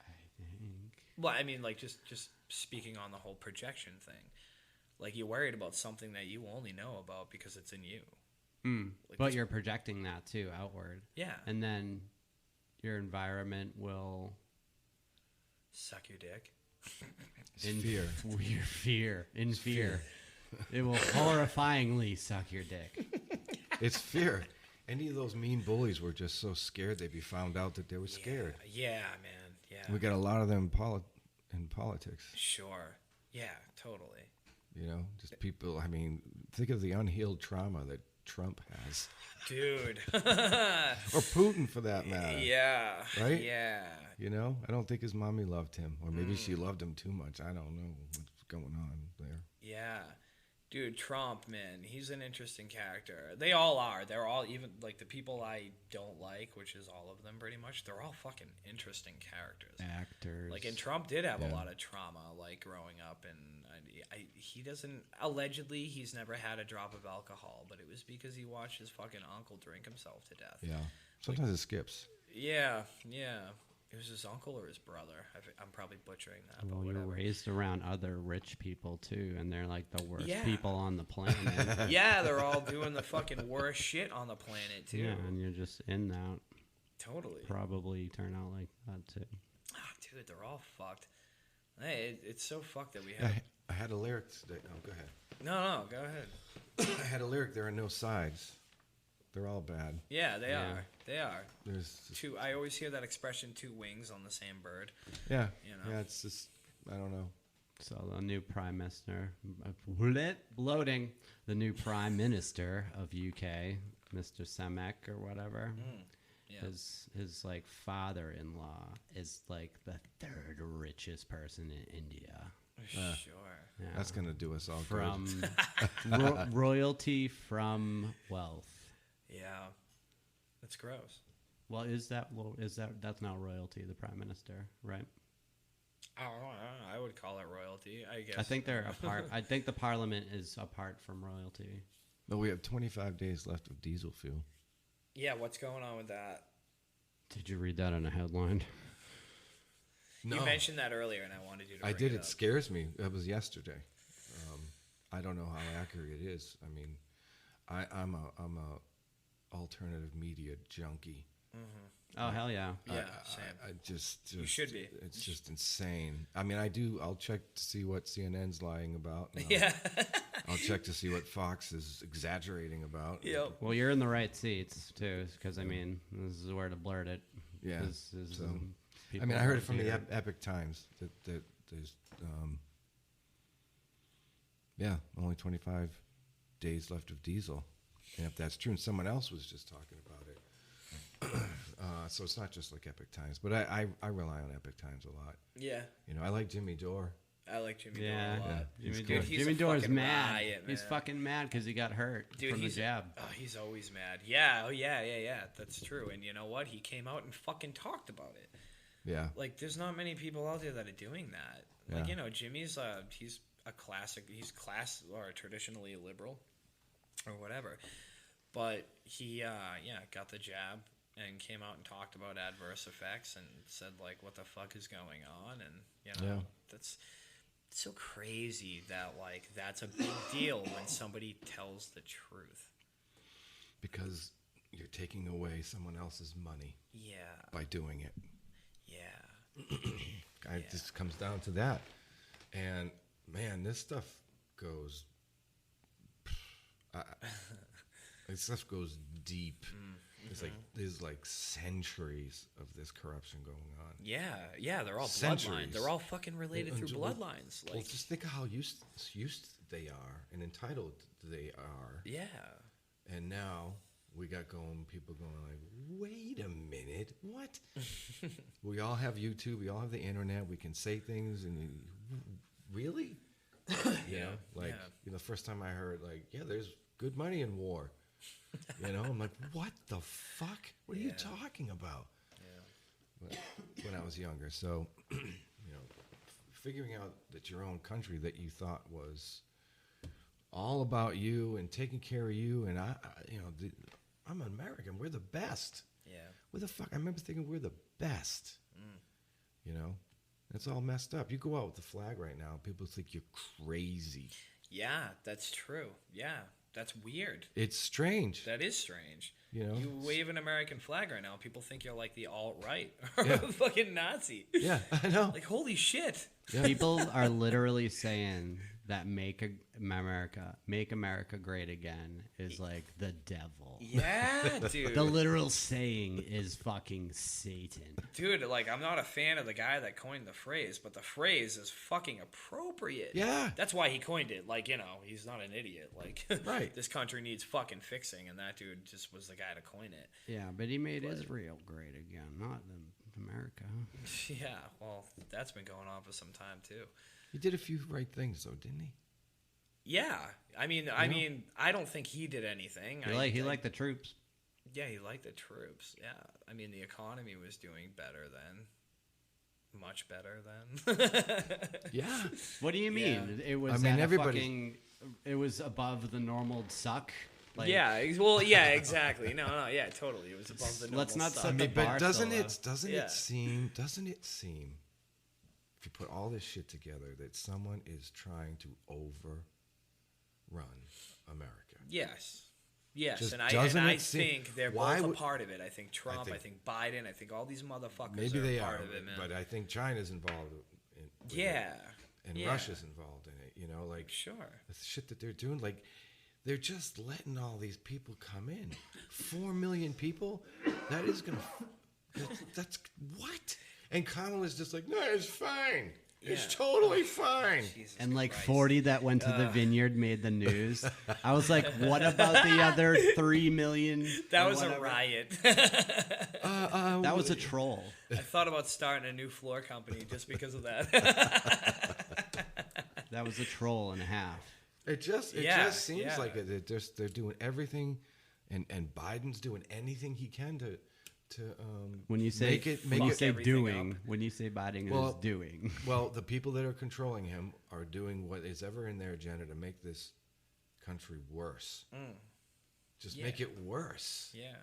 I think. Well, I mean, like just speaking on the whole projection thing. Like you're worried about something that you only know about because it's in you. Like But you're projecting that too outward. Yeah. And then your environment will Suck your dick. Fear. In fear. It will horrifyingly suck your dick. It's fear. Any of those mean bullies were just so scared they'd be found out that they were scared. Yeah, man. Yeah. We got a lot of them in politics. Sure. Yeah, totally. You know, just people. I mean, think of the unhealed trauma that Trump has, Dude. or Putin for that matter. Yeah. Right? Yeah. You know, I don't think his mommy loved him, or maybe she loved him too much. I don't know what's going on there. Yeah. Dude, Trump, man, he's an interesting character. They all are. They're all, even, like, the people I don't like, which is all of them pretty much, they're all fucking interesting characters. Actors. Like, and Trump did have a Yeah. lot of trauma, like, growing up, and he doesn't, allegedly, he's never had a drop of alcohol, but it was because he watched his fucking uncle drink himself to death. Yeah. Sometimes it skips. Yeah, yeah. It was his uncle or his brother. I'm probably butchering that, but Well, you're whatever. raised around other rich people too, and they're like the worst Yeah. people on the planet. Yeah, they're all doing the fucking worst shit on the planet, too. Yeah, and you're just in that. Totally. Probably turn out like that too. Ah, dude, they're all fucked. Hey, it's so fucked that we I, have. I had a lyric today. Oh, go ahead. No, go ahead. I had a lyric. There are no sides. They're all bad. Yeah, they Yeah. are. They are. There's just, Two. I always hear that expression: two wings on the same bird. yeah, You know. yeah. It's just I don't know. So the new prime minister, bloating, the new prime minister of UK, Mr. Samek or whatever. Yeah. His like father-in-law is like the third richest person in India. Sure. Yeah. That's gonna do us all From good. royalty from wealth. Yeah. That's gross. Well, that's not royalty? The prime minister, right? I don't know. I would call it royalty. I guess. I think they're apart. I think the parliament is apart from royalty. But we have 25 days left of diesel fuel. Yeah. What's going on with that? Did you read that in a headline? You mentioned that earlier, and I wanted you to. I bring did. It It up. scares me. That was yesterday. I don't know how accurate it is. I mean, I'm a alternative media junkie. Oh hell yeah! Yeah. Same. I just You should be. It's just insane. I mean, I'll check to see what CNN's lying about. And Yeah. I'll check to see what Fox is exaggerating about. Yep. Well, you're in the right seats too, because I mean, this is where to blurt it. Yeah. So, people I mean, I heard it don't from the hear Epic Times that there's only 25 days left of diesel, and if that's true, and someone else was just talking about it. So it's not just like Epic Times, but I rely on Epic Times a lot. Yeah. You know, I like Jimmy Dore. I like Jimmy Yeah, Dore a lot. He's Jimmy, good. Dore, He's Jimmy a Dore's fucking mad. riot, He's man. fucking mad because he got hurt from the jab. Oh, he's always mad. Yeah, yeah. That's true. And you know what? He came out and fucking talked about it. Yeah. Like, there's not many people out there that are doing that. Like, Yeah. you know, Jimmy's he's a classic. He's class or traditionally liberal, or whatever. But he got the jab and came out and talked about adverse effects and said like, what the fuck is going on? And you know, that's so crazy that like that's a big deal when somebody tells the truth. Because you're taking away someone else's money Yeah. by doing it. Yeah. It just comes down to that. And man, this stuff goes. This stuff goes deep. There's like centuries of this corruption going on. Yeah, they're all Centuries. bloodlines. They're all fucking related through bloodlines. Well, Like, just think of how used they are and entitled they are. yeah. And now we got people going like, wait a minute, what? We all have YouTube, we all have the internet, we can say things, and really? You know, like, you know, the first time I heard, like, yeah, there's good money in war. You know, I'm like, what the fuck? What are you talking about? Yeah. But when I was younger, so, you know, figuring out that your own country that you thought was all about you and taking care of you, and I'm an American. We're the best. Yeah. Where the fuck? I remember thinking we're the best. You know, it's all messed up. You go out with the flag right now, people think you're crazy. Yeah, that's true. Yeah, that's weird. It's strange. That is strange. You know? You wave an American flag right now, people think you're like the alt-right or Yeah. a fucking Nazi. Yeah, I know. Like, holy shit. Yeah. People are literally saying that make America great again is like the devil. Yeah, dude. The literal saying is fucking Satan. Dude, like, I'm not a fan of the guy that coined the phrase, but the phrase is fucking appropriate. Yeah. That's why he coined it. Like, you know, he's not an idiot. Like, Right. This country needs fucking fixing, and that dude just was the guy to coin it. Yeah, but he made Israel great again, not America. Yeah, well, that's been going on for some time, too. He did a few right things, though, didn't he? Yeah. I mean, I don't think he did anything. He liked the troops. Yeah, he liked the troops. Yeah. I mean, the economy was doing better then. Much better then. Yeah. What do you mean? Yeah. It was it was above the normal suck. Like, yeah, well, yeah, exactly. No, yeah, totally. It was above the normal let's not stuff. set the bar But doesn't so low. it seem if you put all this shit together that someone is trying to overrun America? Yes, Just and I doesn't seem- think they're why both would- a part of it. I think Trump, I think- think Biden, I think all these motherfuckers Maybe are they a part are, of it, man. but I think China's involved with yeah, it, and yeah. Russia's involved in it. You know, like Sure. the shit that they're doing, like they're just letting all these people come in. 4 million people. That is gonna. That's what. And Kamala's just like, no, it's fine. It's Yeah. totally fine. Jesus And like Christ. 40 that went to the vineyard made the news. I was like, what about the other 3 million? That or was a whatever? riot. That was a troll. I thought about starting a new floor company just because of that. That was a troll and a half. It just seems yeah. like they're doing everything, and Biden's doing anything he can to When you say make it everything doing, up. when you say Biden Well, is doing, well, the people that are controlling him are doing what is ever in their agenda to make this country worse. Just Yeah. make it worse. Yeah.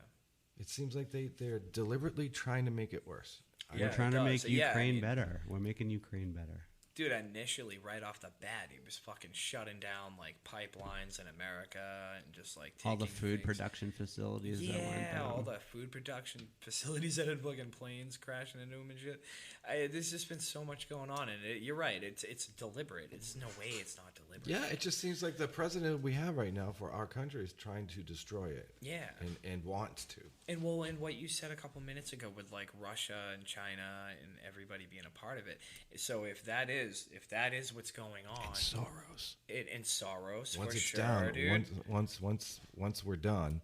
It seems like they're deliberately trying to make it worse. we're Yeah, trying it to does. make Yeah, I Ukraine mean- better. We're making Ukraine better. Dude, initially, right off the bat, he was fucking shutting down, like, pipelines in America and just, like, taking All the food things. production facilities that went Yeah, down. all the food production facilities that had fucking planes crashing into them and shit. There's just been so much going on, and you're right. It's deliberate. It's no way it's not deliberate. Yeah, it just seems like the president we have right now for our country is trying to destroy it. Yeah. And wants to. And well, and what you said a couple minutes ago with like Russia and China and everybody being a part of it. So if that is what's going on, Soros. and Soros Once for it's sure, down, dude. once we're done,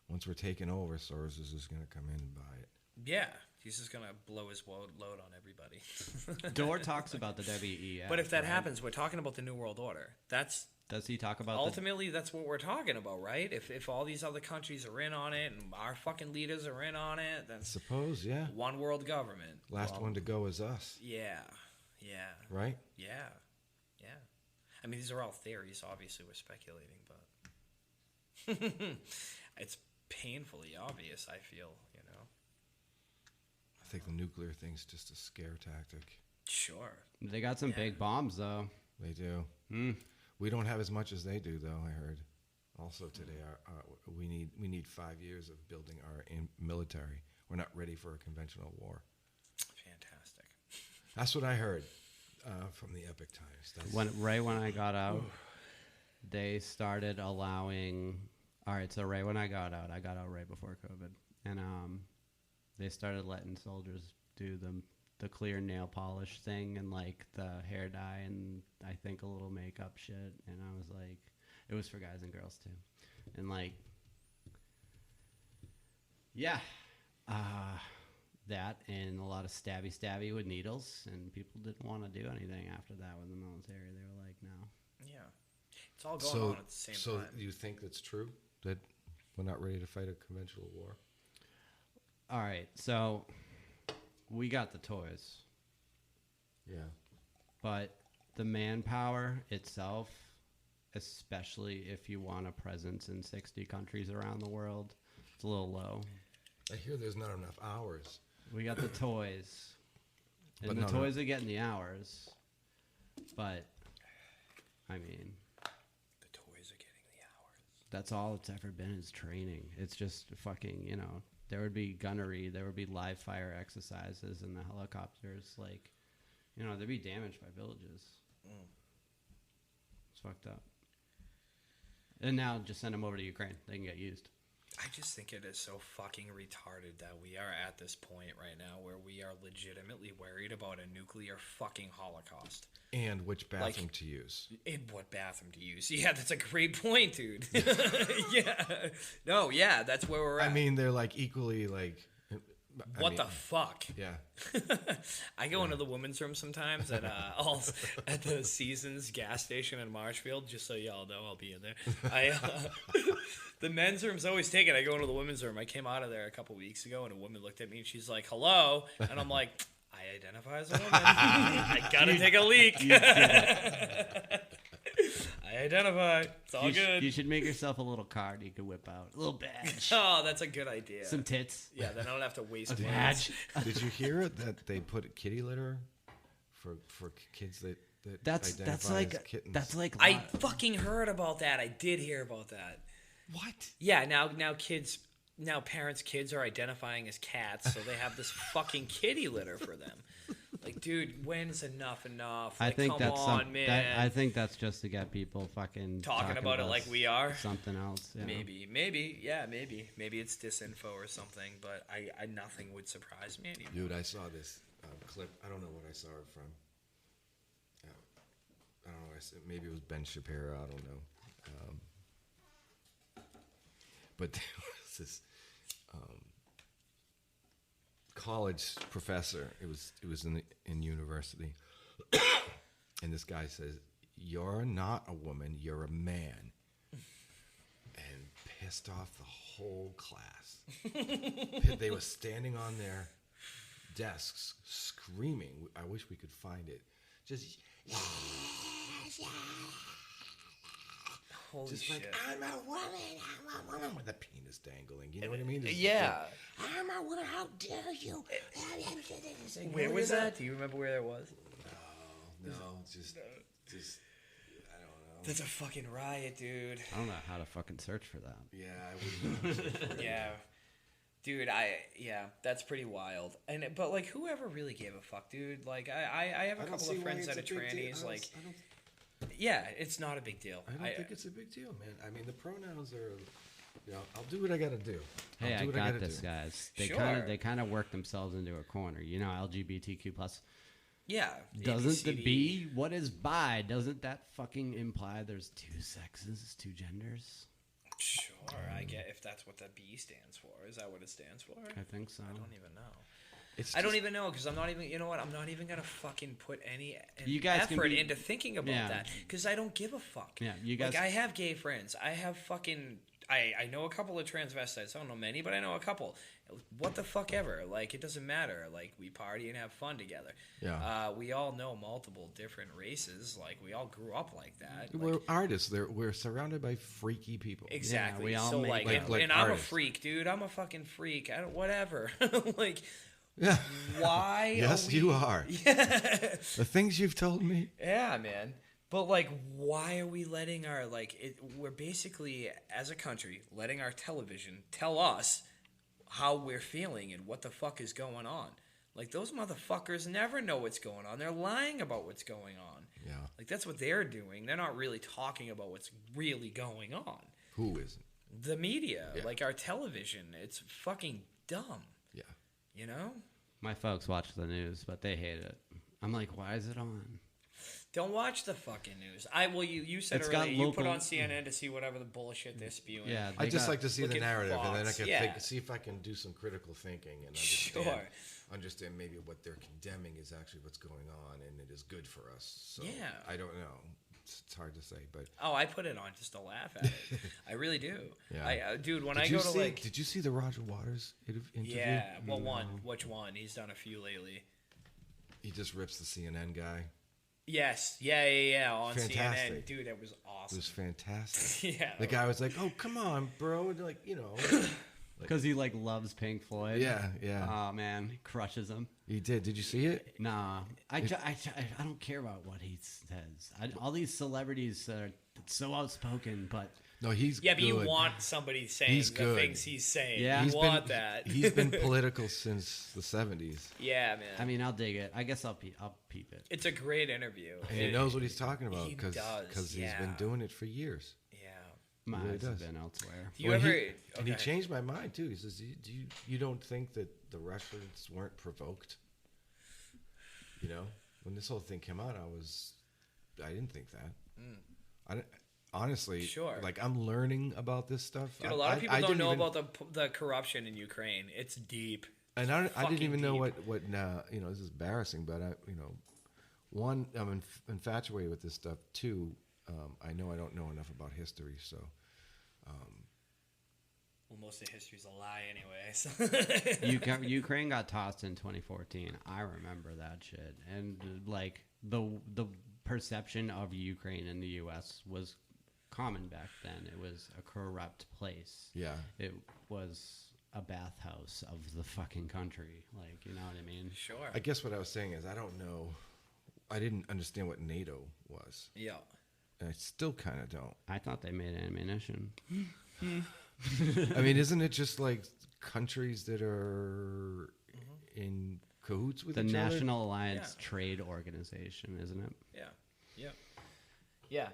once we're taking over, Soros is just gonna come in and buy it. Yeah, he's just gonna blow his load on everybody. Dore talks about the WEF. But if that right? happens, we're talking about the New World Order. Does he talk about Ultimately, that's what we're talking about, right? If all these other countries are in on it and our fucking leaders are in on it, then Suppose, yeah. one world government. Last one to go is us, Yeah. right? Yeah. I mean, these are all theories. Obviously, we're speculating, but it's painfully obvious, I feel, you know. I think the nuclear thing's just a scare tactic. Sure. They got some big bombs though. They do. We don't have as much as they do, though. I heard. Also today, we need 5 years of building our military. We're not ready for a conventional war. Fantastic. That's what I heard from the Epic Times. That's, When I got out, they started allowing. All right, so right when I got out right before COVID, and they started letting soldiers do the clear nail polish thing and like the hair dye and I think a little makeup shit, and I was like, it was for guys and girls too, and like, yeah, that and a lot of stabby with needles, and people didn't want to do anything after that with the military. They were like, no. Yeah. It's all going on at the same so time. you think that's true? That we're not ready to fight a conventional war? All right, so we got the toys. Yeah. But the manpower itself, especially if you want a presence in 60 countries around the world, it's a little low. I hear there's not enough hours. We got the toys. And But the no, toys are getting the hours. But, I mean, The toys are getting the hours. that's all it's ever been is training. It's just fucking, you know, there would be gunnery, there would be live fire exercises in the helicopters. Like, you know, there'd be damage by villages. It's fucked up. And now just send them over to Ukraine. They can get used. I just think it is so fucking retarded that we are at this point right now where we are legitimately worried about a nuclear fucking holocaust. And which bathroom to use. In what bathroom to use. Yeah, that's a great point, dude. Yeah. No, yeah, that's where we're at. I mean, they're like equally like... What the fuck? Yeah. I go into the women's room sometimes at at the Seasons gas station in Marshfield, just so y'all know I'll be in there. The men's room's always taken. I go into the women's room. I came out of there a couple weeks ago, and a woman looked at me, and she's like, hello. And I'm like, I identify as a woman. I gotta take a leak. I identify. It's all good. You should make yourself a little card you could whip out. A little badge. Oh, that's a good idea. Some tits. Yeah, then I don't have to waste A words. badge. Did you hear that they put kitty litter for kids that That's identify like as kittens? that's like I fucking heard about that. I did hear about that. What? Yeah, now parents' kids are identifying as cats, so they have this fucking kitty litter for them. Like, dude, when's enough? I Like, think come that's on, man. I think that's just to get people fucking Talking about it like we are. something else. You know? Maybe it's disinfo or something. But I nothing would surprise me anymore. Dude, I saw this clip. I don't know what I saw it from. I don't know. Maybe it was Ben Shapiro. I don't know. But there was this college professor. It was in university, and this guy says, "You're not a woman. You're a man," and pissed off the whole class. They were standing on their desks screaming. I wish we could find it. Just Holy just shit. like, I'm a woman with the penis dangling. You know what I mean? Yeah. I'm a woman. How dare you? Where was that? Do you remember where it was? No, just I don't know. That's a fucking riot, dude. I don't know how to fucking search for that. Yeah, I would. Yeah. Dude, that's pretty wild. But like, whoever really gave a fuck, dude? Like, I have a couple of friends that are trannies. Like, yeah, it's not a big deal. I don't think it's a big deal, man. I mean, the pronouns are, I'll do what I gotta do. Hey, I do what I got gotta this, do. guys. They Sure. kind of work themselves into a corner. You know, LGBTQ plus. Yeah. Doesn't the ABCD. B? What is bi? Doesn't that fucking imply there's two sexes, two genders? Sure, I get if that's what the B stands for. Is that what it stands for? I think so. I don't even know. I don't even know because I'm not even. You know what? I'm not even gonna fucking put any You guys can effort be- into thinking about Yeah. that because I don't give a fuck. Yeah, you guys- Like, I have gay friends. I have fucking. I know a couple of transvestites. I don't know many, but I know a couple. What the fuck ever. Like, it doesn't matter. Like, we party and have fun together. Yeah. We all know multiple different races. Like, we all grew up like that. Like, We're artists. We're surrounded by freaky people. exactly. we all so make like, it. Like and I'm a artists. freak, dude. I'm a fucking freak. I don't. Whatever. Like, Yeah. why? Yes, you are. The things you've told me. Yeah, man. But like, why are we letting our we're basically as a country letting our television tell us how we're feeling and what the fuck is going on? Like, those motherfuckers never know what's going on. They're lying about what's going on. Yeah. Like, that's what they're doing. They're not really talking about what's really going on. Who isn't? The media, Yeah. like our television, it's fucking dumb. Yeah. You know? My folks watch the news, but they hate it. I'm like, why is it on? Don't watch the fucking news. You said It's got earlier you put local- on CNN to see whatever the bullshit they're spewing. Yeah, I they just got- like to see look the at narrative, and then I Fox, can yeah. see if I can do some critical thinking and Sure. understand maybe what they're condemning is actually what's going on, and it is good for us. So Yeah. I don't know. It's hard to say, but Oh, I put it on just to laugh at it. I really do. Yeah. Dude, when Did I you go to see, like, did you see the Roger Waters interview? yeah, well, which one? He's done a few lately. He just rips the CNN guy. Yes, yeah, on CNN, Fantastic. dude, that was It awesome. was fantastic. Yeah, The guy was like, "Oh, come on, bro!" And like, Because he like loves Pink Floyd. yeah. Oh man, he crushes them. He did. Did you see it? Nah, I don't care about what he says. All these celebrities are so outspoken, but No, he's Yeah, but good. you want somebody saying He's the good. things he's saying. Yeah. You want that. He's been political since the 70s. Yeah, man. I mean, I'll dig it. I guess I'll peep it. it's a great interview. And he knows what he's talking about He because does, he's been doing it for years. Yeah. My really eyes have does. been elsewhere. Do you Well, ever? and he okay. changed my mind too. He says, "You don't think that the Russians weren't provoked?" You know, when this whole thing came out, I didn't think that. I didn't, honestly, Sure. like I'm learning about this stuff. Dude, a lot of people don't didn't know even- about the corruption in Ukraine. It's deep. And I didn't fucking even know deep. what you know, this is embarrassing, but one, I'm infatuated with this stuff. Two, I know I don't know enough about history, so Well, most of history's a lie anyway. So. Ukraine got tossed in 2014. I remember that shit. And like the perception of Ukraine in the U.S. was common back then. It was a corrupt place. yeah. It was a bathhouse of the fucking country. Like, you know what I mean? Sure. I guess what I was saying is I don't know. I didn't understand what NATO was, Yeah. and I still kind of don't. I thought they made ammunition. I mean, isn't it just like countries that are in cahoots with The each other? National Alliance Yeah. Trade Organization, isn't it? Yeah. Yeah. Yeah.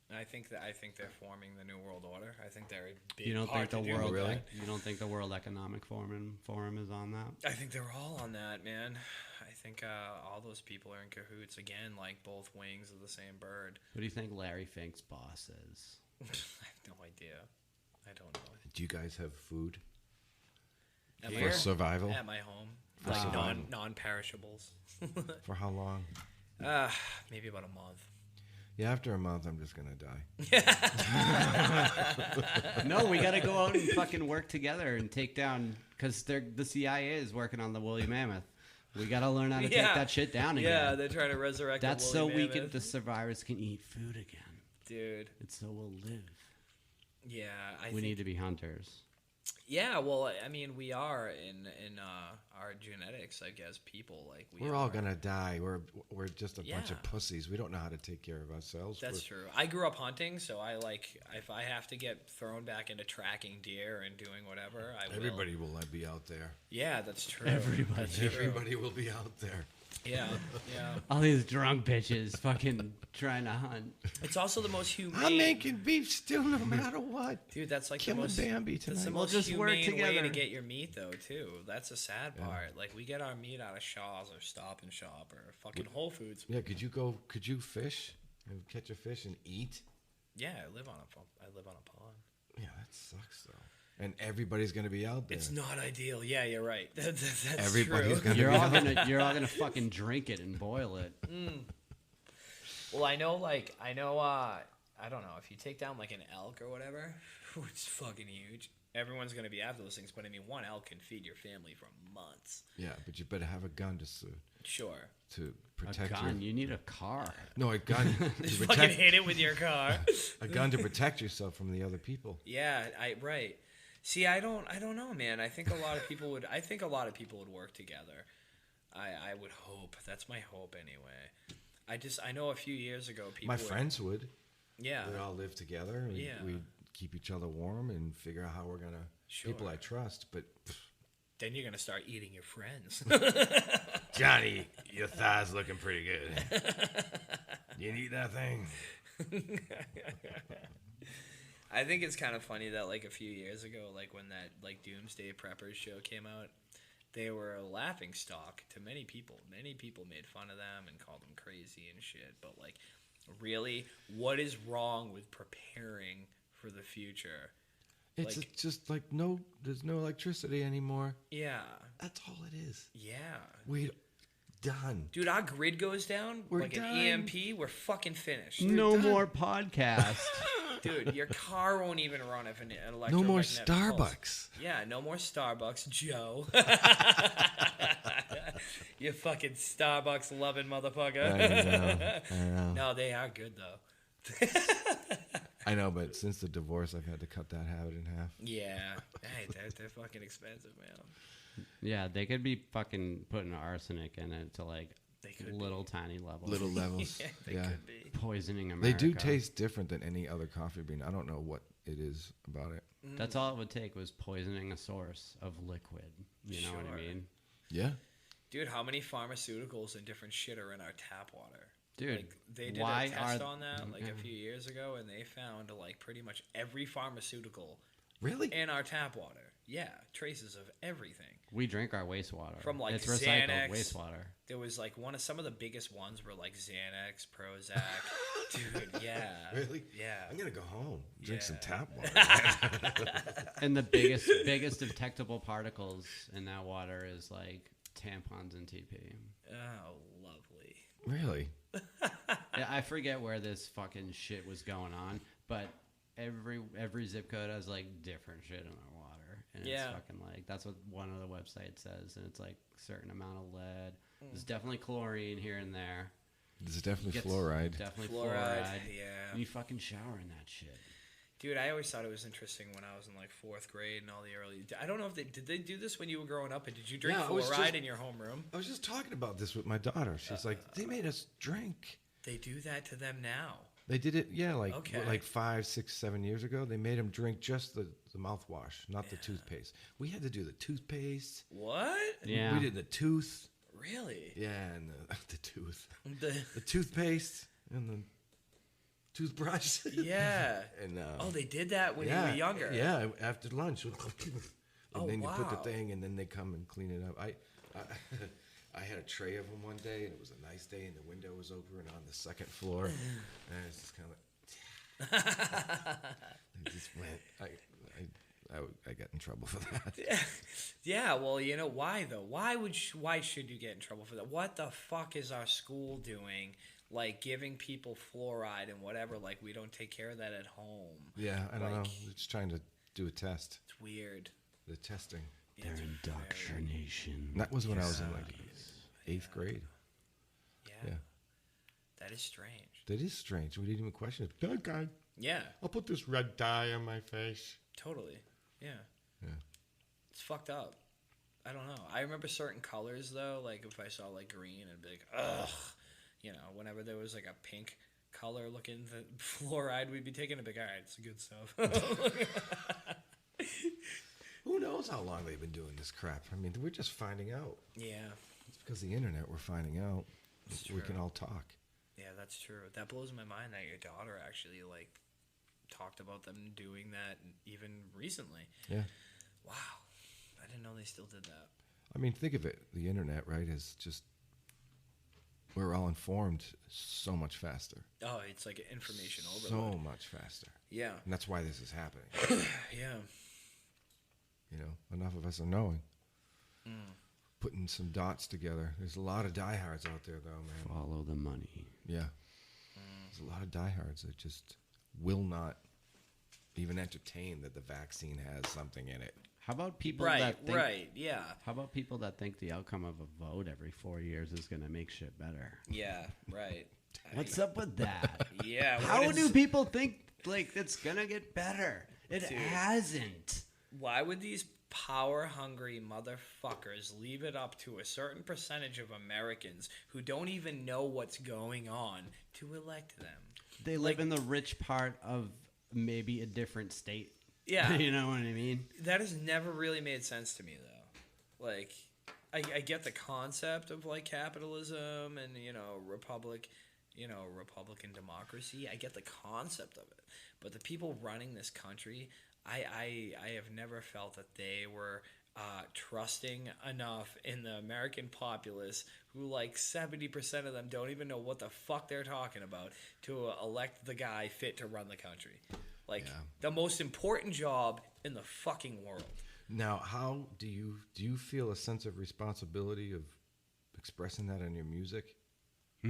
And I think they're forming the new world order. I think they're a big You don't part think the to do world with Really? that. You don't think the World Economic Forum is on that? I think they're all on that, man. I think all those people are in cahoots again, like both wings of the same bird. Who do you think Larry Fink's boss is? I have no idea. I don't know. Do you guys have food At for my, survival? at my home, For like survival. non-perishables. For how long? Maybe about a month. Yeah, after a month, I'm just gonna die. No, we got to go out and fucking work together and take down, because the CIA is working on the woolly mammoth. We got to learn how to take that shit down again. Yeah, they're trying to resurrect. That's the so woolly mammoth. the survivors can eat food again. Dude. It's so we'll live. Yeah, I We think, need to be hunters. Yeah, well, I mean, we are in our genetics, I guess. People like we. We're are. all gonna die. We're just a bunch of Yeah. pussies. We don't know how to take care of ourselves. That's true. I grew up hunting, so I like if I have to get thrown back into tracking deer and doing whatever, I will. Everybody will be out there. Yeah, that's true. Everybody. That's true. Everybody will be out there. Yeah, yeah. All these drunk bitches fucking trying to hunt. It's also the most humane. I'm making beef stew no matter what. Dude, that's like Killing the most. Bambi That's the tonight. We'll most just work humane way to together. get your meat, though. Too. That's the sad part. Like we get our meat out of Shaw's or Stop and Shop or fucking Whole Foods. Yeah, could you fish and catch a fish and eat? Yeah, I live on a pond. Yeah, that sucks though. And everybody's gonna be out there. It's not ideal. Yeah, you're right. That's Everybody's true. gonna You're all gonna fucking drink it and boil it. Well, I know. I don't know if you take down like an elk or whatever, which is fucking huge. Everyone's gonna be after those things, but I mean, one elk can feed your family for months. Yeah, but you better have a gun Sure. to A protect gun. your. You need a car. No, a gun to Just fucking protect. hit it with your car. A gun to protect yourself from the other people. Yeah, right. See, I don't know, man. I think a lot of people would. I think a lot of people would work together. I would hope. That's my hope, anyway. I know a few years ago, people. My friends would. Yeah. We'd all live together. And Yeah. We'd keep each other warm and figure out how we're gonna. People I Sure. trust, but. Then you're gonna start eating your friends. Johnny, your thigh's looking pretty good. You need that thing? I think it's kind of funny that like a few years ago, like when that like Doomsday Preppers show came out, they were a laughing stock to many people. Many people made fun of them and called them crazy and shit. But like, really, what is wrong with preparing for the future? It's Like- just like there's no electricity anymore. Yeah, That's all it is. yeah. We're done. Dude, our grid goes down We're like done. an EMP. We're fucking finished. No done. more podcast. Dude, your car won't even run if an electromagnetic No more pulse. Starbucks. Yeah, no more Starbucks, Joe. You fucking Starbucks loving motherfucker. I know. No, they are good though. I know, but since the divorce, I've had to cut that habit in half. Yeah, hey, they're fucking expensive, man. Yeah, they could be fucking putting arsenic in it to like They could little tiny levels. Little levels. Yeah, they yeah. could be. Poisoning They America. do taste different than any other coffee bean. I don't know what it is about it. That's all it would take was poisoning a source of liquid. You know what I Sure. mean? Yeah. Dude, how many pharmaceuticals and different shit are in our tap water? Dude, Like, they did why a test are- on that like a few years ago, and they found like pretty much every pharmaceutical Really? in our tap water. Yeah, traces of everything. We drink our wastewater. From, like, it's recycled Xanax. wastewater. There was like some of the biggest ones were like Xanax, Prozac. Dude, yeah. Really? Yeah. I'm gonna go home, drink some Yeah. tap water. And the biggest detectable particles in that water is like tampons and TP. Oh, lovely. Really? Yeah, I forget where this fucking shit was going on, but every zip code has like different shit in our water, and Yeah. it's fucking like that's what one of the websites says, and it's like certain amount of lead. There's definitely chlorine here and there. There's definitely Gets- fluoride. Definitely Fluoride, fluoride. yeah. And you fucking shower in that shit. Dude, I always thought it was interesting when I was in like 4th grade and all the early. I don't know if did they do this when you were growing up? And did you drink Yeah, I was fluoride just- in your homeroom? I was just talking about this with my daughter. She's like, they made us drink. They do that to them now. They did it, yeah, like Okay. like 5, 6, 7 years ago. They made them drink just the mouthwash, not the toothpaste. We had to do the toothpaste. What? Yeah. We did the tooth. Really? Yeah, and the tooth. The- The toothpaste and the toothbrush. yeah. and Oh, they did that when yeah, you were younger. Yeah, after lunch. And Oh, then you put the wow. thing, and then they come and clean it up. I had a tray of them one day, and it was a nice day, and the window was open on the second floor, and it's just kind of they just went. I got in trouble for that. Yeah. Well, you know why though? Why should you get in trouble for that? What the fuck is our school doing? Like giving people fluoride and whatever. Like we don't take care of that at home. Yeah, I don't know. Like- They're just trying to do a test. It's weird. The testing. Yeah, it's very- Indoctrination. And that was when I was in like 8th grade. Yeah. Yeah. That is strange. That is strange. We didn't even question it. Okay, Yeah. I'll put this red dye on my face. Totally. Yeah. Yeah. It's fucked up. I don't know. I remember certain colors though. Like if I saw like green, I'd be like, ugh. You know, whenever there was like a pink color looking fluoride, we'd be taking a big. All right, it's good stuff. Who knows how long they've been doing this crap? I mean, we're just finding out. Yeah. It's because of the internet we're finding out. It's We true. can all talk. Yeah, that's true. That blows my mind that your daughter actually like talked about them doing that even recently. Yeah. Wow. I didn't know they still did that. I mean, think of it. The internet, right, is just, we're all informed so much faster. Oh, it's like information overload. So much faster. Yeah. And that's why this is happening. Yeah. You know, enough of us are knowing. Putting some dots together. There's a lot of diehards out there, though, man. Follow the money. Yeah. There's a lot of diehards that just will not even entertain that the vaccine has something in it. How about people Right, that think, right, yeah. How about people that think the outcome of a vote every 4 years is going to make shit better? Yeah, right. What's up with that? Yeah. How what do is- people think like it's going to get better? It Dude. hasn't. Why would these power-hungry motherfuckers leave it up to a certain percentage of Americans who don't even know what's going on to elect them? They live in the rich part of maybe a different state. Yeah. You know what I mean? That has never really made sense to me, though. Like, I get the concept of, like, capitalism and, Republican democracy. I get the concept of it. But the people running this country, I have never felt that they were trusting enough in the American populace, who, like, 70% of them don't even know what the fuck they're talking about, to elect the guy fit to run the country. Like, the most important job in the fucking world. Now, how do you feel a sense of responsibility of expressing that in your music?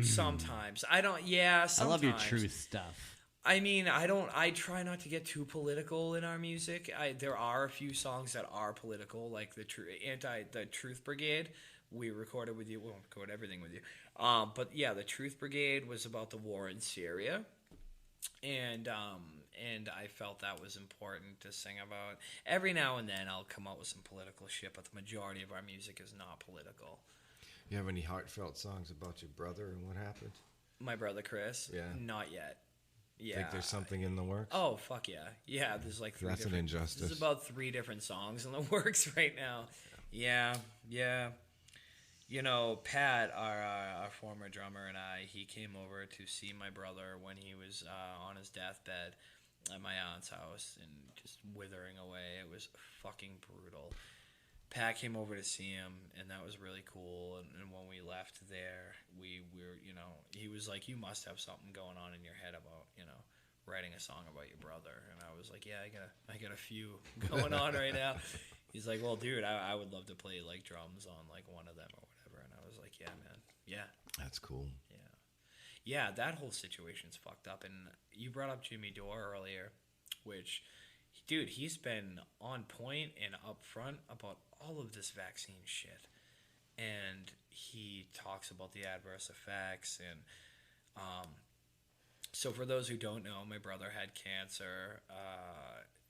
Sometimes. I don't, yeah, sometimes. I love your truth stuff. I mean, I try not to get too political in our music. There are a few songs that are political, like the Truth Brigade. We recorded with you. We'll record everything with you. But yeah, the Truth Brigade was about the war in Syria. And I felt that was important to sing about. Every now and then I'll come out with some political shit, but the majority of our music is not political. You have any heartfelt songs about your brother and what happened? My brother Chris? Yeah. Not yet. Yeah. Think there's something in the works? Oh, fuck yeah. Yeah, there's like three That's an different... injustice. There's about 3 different songs in the works right now. Yeah. You know, Pat, our former drummer, and he came over to see my brother when he was on his deathbed at my aunt's house and just withering away. It was fucking brutal. Pat came over to see him, and that was really cool. And when we left there, we were, you know, he was like, "You must have something going on in your head about, you know, writing a song about your brother." And I was like, "Yeah, I got a few going on right now." He's like, "Well, dude, I would love to play like drums on like one of them or whatever." And I was like, "Yeah, man, yeah." That's cool. Yeah, that whole situation's fucked up. And you brought up Jimmy Dore earlier, which, dude, he's been on point and upfront about all of this vaccine shit. And he talks about the adverse effects. And so for those who don't know, my brother had cancer.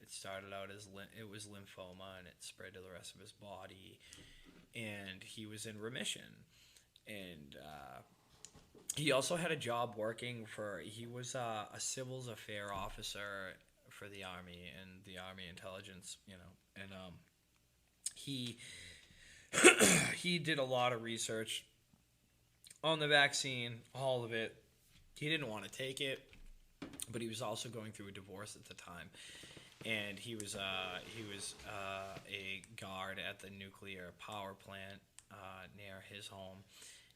It started out as it was lymphoma, and it spread to the rest of his body. And he was in remission. And he also had a job working for, he was a civil affairs officer for the Army and the Army intelligence, you know, and he did a lot of research on the vaccine, all of it. He didn't want to take it, but he was also going through a divorce at the time, and he was a guard at the nuclear power plant near his home,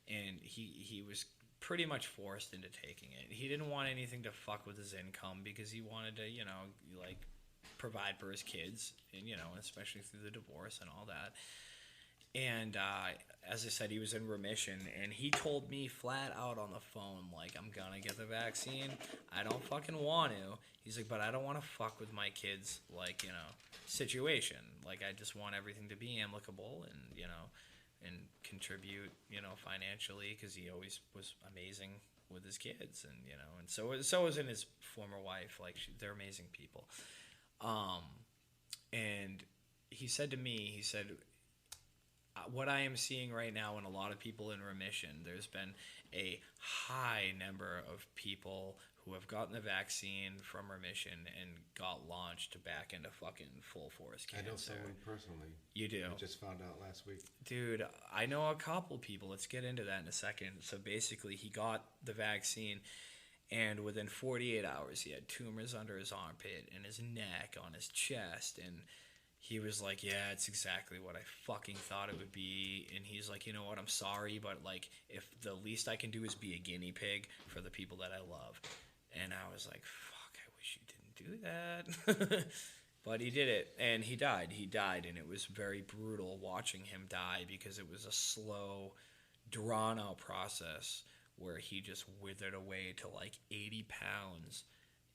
and he was pretty much forced into taking it. He didn't want anything to fuck with his income because he wanted to, you know, like provide for his kids, and, you know, especially through the divorce and all that. And as I said, he was in remission, and he told me flat out on the phone, like, "I'm gonna get the vaccine. I don't fucking want to." He's like, "But I don't want to fuck with my kids', like, you know, situation. Like, I just want everything to be amicable and, you know, and contribute, you know, financially," because he always was amazing with his kids, and, you know, and so was in his former wife. Like, they're amazing people. And he said to me, he said, "What I am seeing right now in a lot of people in remission, there's been a high number of people who have gotten the vaccine from remission and got launched back into fucking full force cancer." I know someone personally. You do? I just found out last week. Dude, I know a couple people. Let's get into that in a second. So basically, he got the vaccine, and within 48 hours, he had tumors under his armpit and his neck, on his chest, and he was like, "Yeah, it's exactly what I fucking thought it would be." And he's like, "You know what, I'm sorry, but, like, if the least I can do is be a guinea pig for the people that I love." And I was like, "Fuck, I wish you didn't do that." But he did it, and he died. He died, and it was very brutal watching him die because it was a slow, drawn-out process where he just withered away to, like, 80 pounds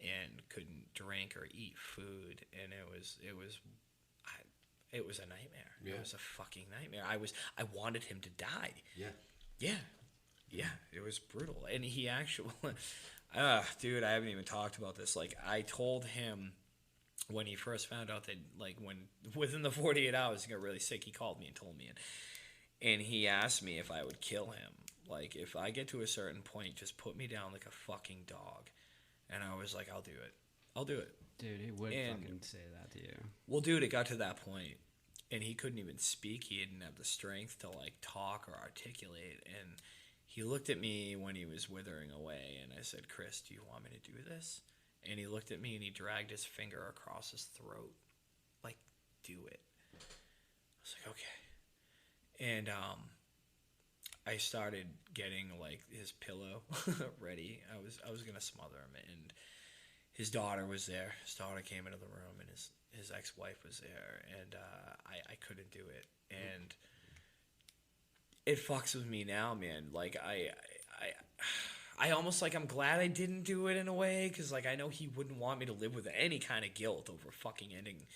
and couldn't drink or eat food. And it was a nightmare. Yeah. It was a fucking nightmare. I wanted him to die. Yeah. Yeah, it was brutal. And he actually, dude, I haven't even talked about this. Like, I told him when he first found out that, like, when within the 48 hours he got really sick, he called me and told me. And he asked me if I would kill him. Like, if I get to a certain point, just put me down like a fucking dog. And I was like, I'll do it. I'll do it. Dude, he would fucking say that to you. Well, dude, it got to that point, and he couldn't even speak. He didn't have the strength to, like, talk or articulate. And he looked at me when he was withering away, and I said, "Chris, do you want me to do this?" And he looked at me, and he dragged his finger across his throat. Like, "Do it." I was like, "Okay." And I started getting, like, his pillow ready. I was going to smother him, and his daughter was there. His daughter came into the room, and his ex-wife was there, and I couldn't do it. And it fucks with me now, man. Like, I almost, like, I'm glad I didn't do it in a way, because, like, I know he wouldn't want me to live with any kind of guilt over fucking ending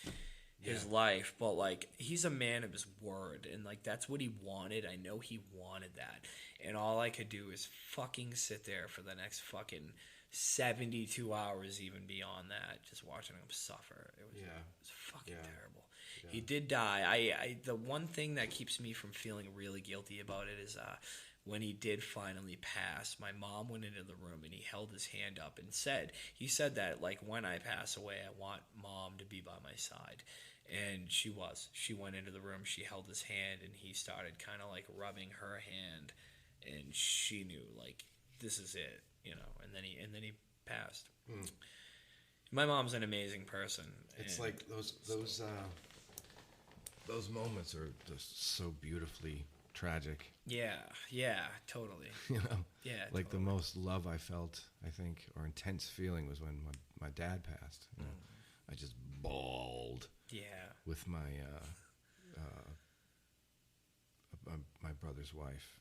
his life. But, like, he's a man of his word, and, like, that's what he wanted. I know he wanted that. And all I could do is fucking sit there for the next fucking 72 hours, even beyond that, just watching him suffer. It was fucking terrible. He did die. I the one thing that keeps me from feeling really guilty about it is when he did finally pass, my mom went into the room and he held his hand up and he said that, like, when I pass away, I want Mom to be by my side. And she went into the room, she held his hand, and he started kind of like rubbing her hand, and she knew, like, this is it, you know. And then he passed. My mom's an amazing person. It's like those moments are just so beautifully tragic. Yeah, totally. You know, Yeah, like totally. the most love I felt, I think, or intense feeling was when my dad passed. You know, I just bawled. Yeah. With my brother's wife.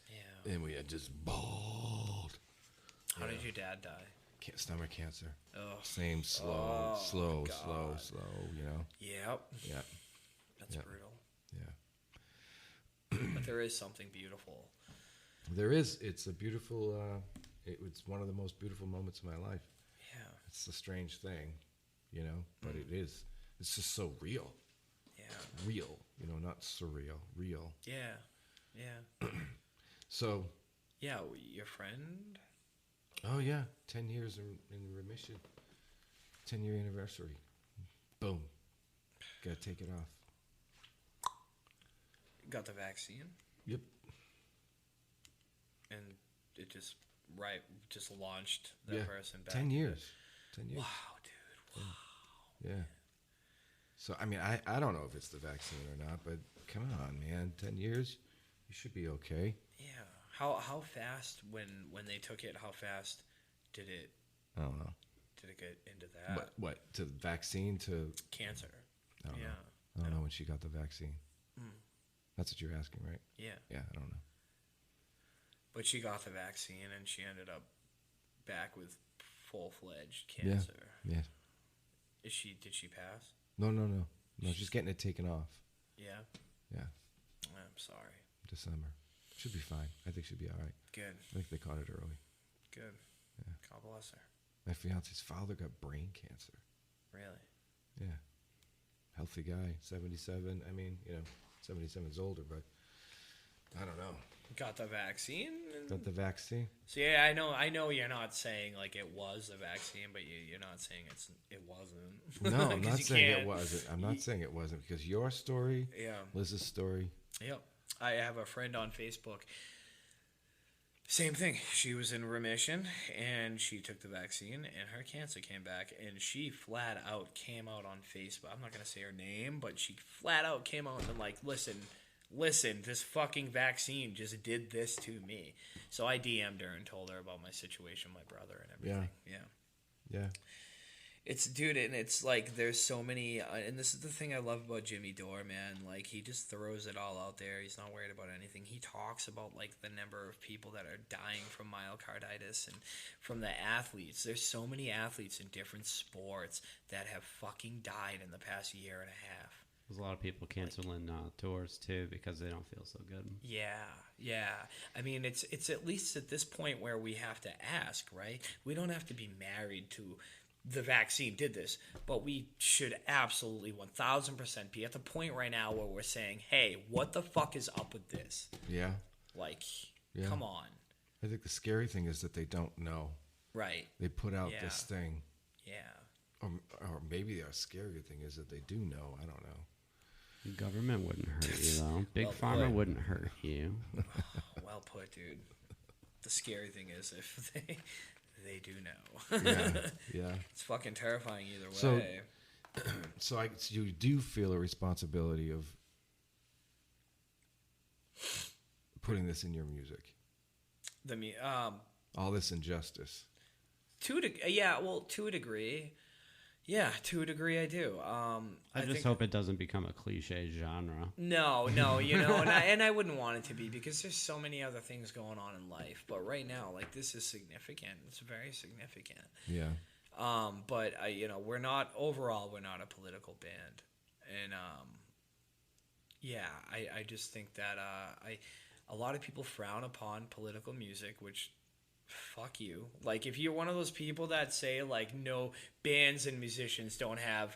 Yeah. And we had just bawled. How did your dad die? Stomach cancer. Oh. Same, slow, you know? Yep. Yeah. That's brutal. Yeah. But there is something beautiful. There is. It's a beautiful, it's one of the most beautiful moments of my life. Yeah. It's a strange thing, you know, but it is. It's just so real. Yeah. Real, you know, not surreal, real. Yeah. Yeah. So. Yeah, your friend? Oh, yeah. 10 years in remission. 10-year anniversary. Boom. Got to take it off. Got the vaccine? Yep. And it just launched that person back. 10 years. 10 years. Wow, dude. Wow. Yeah. So, I mean, I don't know if it's the vaccine or not, but come on, man. 10 years, you should be okay. Yeah. How fast, when they took it, how fast did it I don't know. Did it get into that? What? To vaccine to... Cancer. I don't Yeah. know. I don't know when she got the vaccine. Mm. That's what you're asking, right? Yeah. Yeah, I don't know. But she got the vaccine and she ended up back with full-fledged cancer. Yeah. Did she pass? No, she's getting it taken off. Yeah. Yeah. I'm sorry. December. She'll be fine. I think she'll be all right. Good. I think they caught it early. Good. Yeah. God bless her. My fiance's father got brain cancer. Really? Yeah. Healthy guy, 77. I mean, you know, 77's older, but I don't know. Got the vaccine? Got the vaccine? So yeah, I know you're not saying like it was a vaccine, but you're not saying it wasn't. No, I'm not 'Cause you saying it can't- wasn't. I'm not saying it wasn't because your story, Yeah. Liz's story. Yep. I have a friend on Facebook. Same thing. She was in remission and she took the vaccine and her cancer came back and she flat out came out on Facebook. I'm not going to say her name, but she flat out came out and like, listen, this fucking vaccine just did this to me. So I DM'd her and told her about my situation, my brother and everything. Yeah. It's, dude, and it's like there's so many, and this is the thing I love about Jimmy Dore, man. Like, he just throws it all out there. He's not worried about anything. He talks about, like, the number of people that are dying from myocarditis and from the athletes. There's so many athletes in different sports that have fucking died in the past year and a half. There's a lot of people canceling tours, too, because they don't feel so good. Yeah. I mean, it's at least at this point where we have to ask, right? We don't have to be married to... the vaccine did this, but we should absolutely 1000% be at the point right now where we're saying, hey, what the fuck is up with this? Yeah. Like, Yeah. come on. I think the scary thing is that they don't know. Right. They put out this thing. Yeah. Or maybe the scarier thing is that they do know. I don't know. The government wouldn't hurt you, though. Big Well Pharma put. wouldn't hurt you. Well put, dude. The scary thing is if they do know. Yeah. It's fucking terrifying either So- way. So you do feel a responsibility of putting this in your music. All this injustice. To a degree. Yeah, to a degree I do. I just hope it doesn't become a cliche genre. No, you know, and I wouldn't want it to be because there's so many other things going on in life. But right now, like, this is significant. It's very significant. Yeah. But we're not a political band, and I just think that a lot of people frown upon political music, which. Fuck you. Like, if you're one of those people that say, like, no, bands and musicians don't have,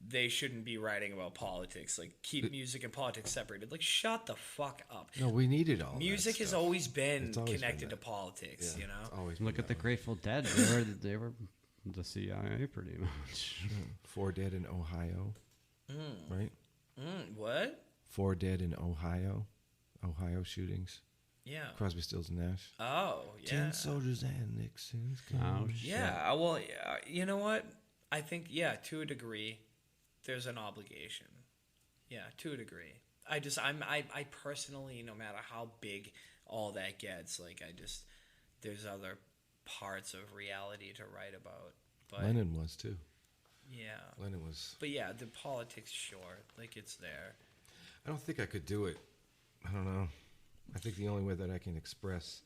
they shouldn't be writing about politics. Like, keep music and politics separated. Like, shut the fuck up. No, we needed all Music that has stuff. always been It's always been connected to that. politics, Yeah, you know? it's always been Look at that the way. Grateful Dead. They were the CIA pretty much. 4 dead in Ohio, right? What? 4 dead in Ohio shootings. Yeah. Crosby, Stills, and Nash. Oh, yeah. 10 soldiers and Nixon's Oh, gun. shit. Yeah, well, you know what? I think, yeah, to a degree, there's an obligation. Yeah, to a degree. I personally, no matter how big all that gets, like, there's other parts of reality to write about. But Lennon was too. yeah. Lennon was. But yeah, the politics, sure, like, it's there. I don't think I could do it. I don't know. I think the only way that I can express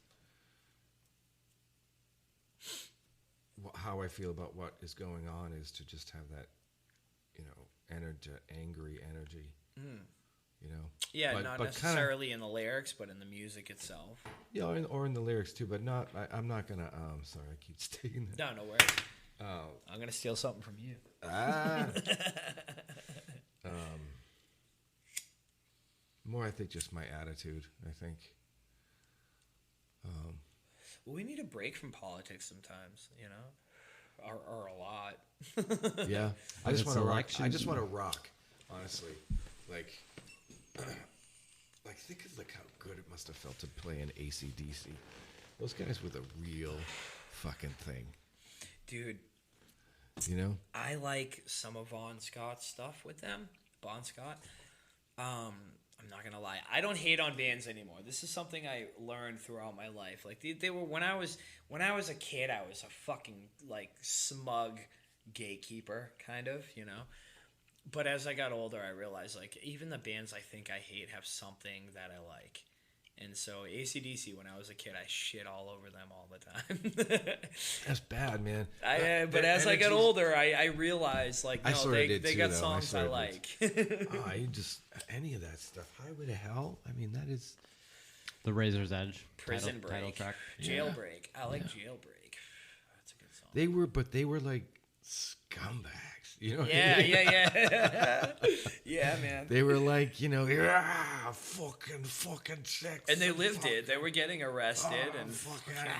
how I feel about what is going on is to just have that, angry energy. You know. Yeah, But- not but kinda- necessarily in the lyrics, but in the music itself. Yeah, or in the lyrics too, but not. I'm not gonna. Sorry, I keep stating that. No worries. I'm gonna steal something from you. More, I think, just my attitude. I think. We need a break from politics sometimes, you know, or a lot. Yeah, I But just it's want to rock. I election. just want to rock. Honestly, like think of how good it must have felt to play in AC/DC. Those guys were the real fucking thing. Dude, You know? I like some of Bon Scott's stuff with them. Bon Scott. I'm not gonna lie. I don't hate on bands anymore. This is something I learned throughout my life. Like they were when I was a kid, I was a fucking like smug gatekeeper kind of, you know. But as I got older, I realized like even the bands I think I hate have something that I like. And so AC/DC, when I was a kid, I shit all over them all the time. That's bad, man. But as I got older, I realized like I no, sorta did they too, got though. I songs I sorta like. I just any of that stuff. Highway to Hell. I mean, that is. The Razor's Edge. Prison title Break, track. Jailbreak. I like Jailbreak. That's a good song. They were like scumbags. You know? Yeah. Yeah, man. They were like, fucking sex. And they lived it. They were getting arrested and fucking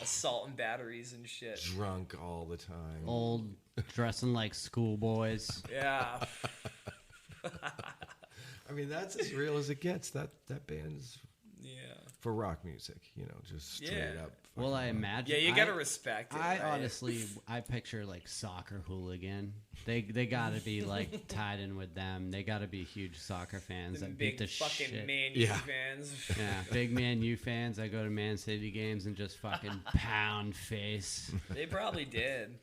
assault and batteries and shit. drunk all the time. Old, dressing like schoolboys. Yeah. I mean, that's as real as it gets. That band's Yeah. for rock music, just straight Yeah. up. Well, I fucking rock. imagine. Yeah, you gotta respect it. I right? honestly, I picture like soccer hooligan. They gotta be like tied in with them. They gotta be huge soccer fans Them that beat big the fucking shit. Man U Yeah. fans. Yeah, big Man U fans. I go to Man City games and just fucking pound face. They probably did.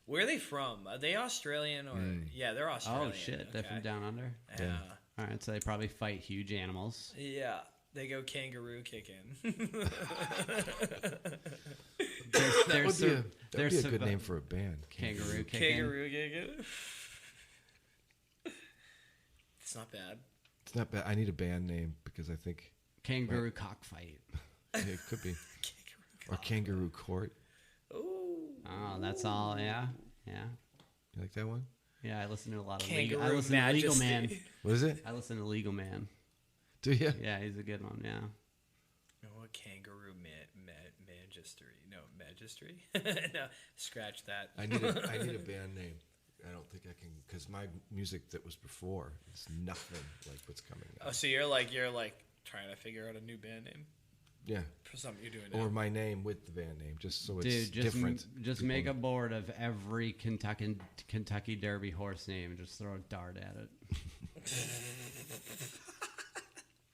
Where are they from? Are they Australian or? Yeah, they're Australian. Oh shit, they're from down under. Yeah. All right, so they probably fight huge animals. Yeah. They go kangaroo kicking. That would be a good name for a band. Kangaroo kicking. Kangaroo kicking. It's not bad. It's not bad. I need a band name because I think Kangaroo cockfight. it could be. Or Kangaroo Court. Ooh. Oh, that's all. Yeah, yeah, You like that one? yeah. I listen to a lot of Kangaroo I listen to Legal Man. Majesty. What is it? I listen to Legal Man. Do you? Yeah, he's a good one. Yeah. Oh, a kangaroo magistry. No, magistry? No, scratch that. I need a band name. I don't think I can because my music that was before is nothing like what's coming Oh, up. so you're like trying to figure out a new band name Yeah. for something you're doing now. Or my name with the band name, just so it's Dude, different. just People- make a board of every Kentucky Derby horse name and just throw a dart at it.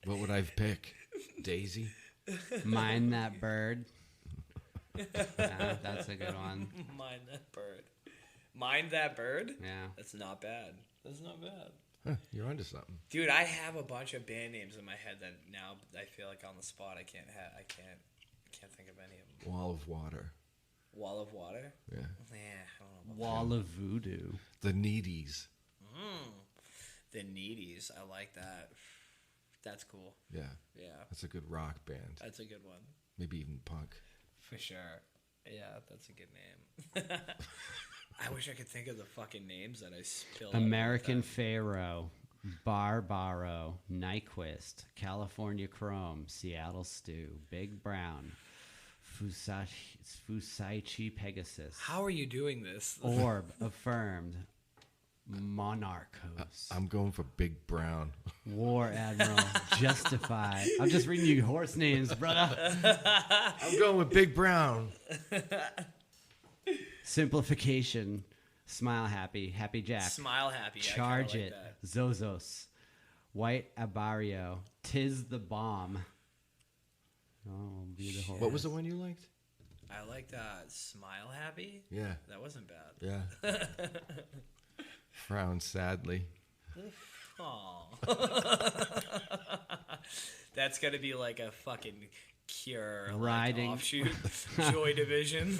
What would I pick? Daisy? Mind that bird. Yeah, that's a good one. Mind that bird. Mind that bird? Yeah. That's not bad. That's not bad. Huh, you're onto something. Dude, I have a bunch of band names in my head that now I feel like on the spot I can't think of any of them. Wall of Water. Wall of Water? Yeah. Yeah, I don't know. Wall of Voodoo. The Needies. The Needies. I like that. That's cool. Yeah. Yeah, That's a good rock band. that's a good one. Maybe even punk. For sure. Yeah, that's a good name. I wish I could think of the fucking names that I spilled. American Pharaoh, Barbaro, Nyquist, California Chrome, Seattle Stew, Big Brown, Fusaichi Pegasus. How are you doing this? Orb, Affirmed, Monarchos. I'm going for Big Brown. War Admiral, Justified. I'm just reading you horse names, brother. I'm going with Big Brown. Simplification, Smile Happy, Happy Jack. Smile Happy. Charge I It, like that. Zozos, White Abario, Tis the Bomb. Oh, be the horse. What was the one you liked? I like that. Smile Happy? Yeah. That wasn't bad. Yeah. Frown sadly. Aw. That's got to be like a fucking Cure Riding. like offshoot. Joy Division.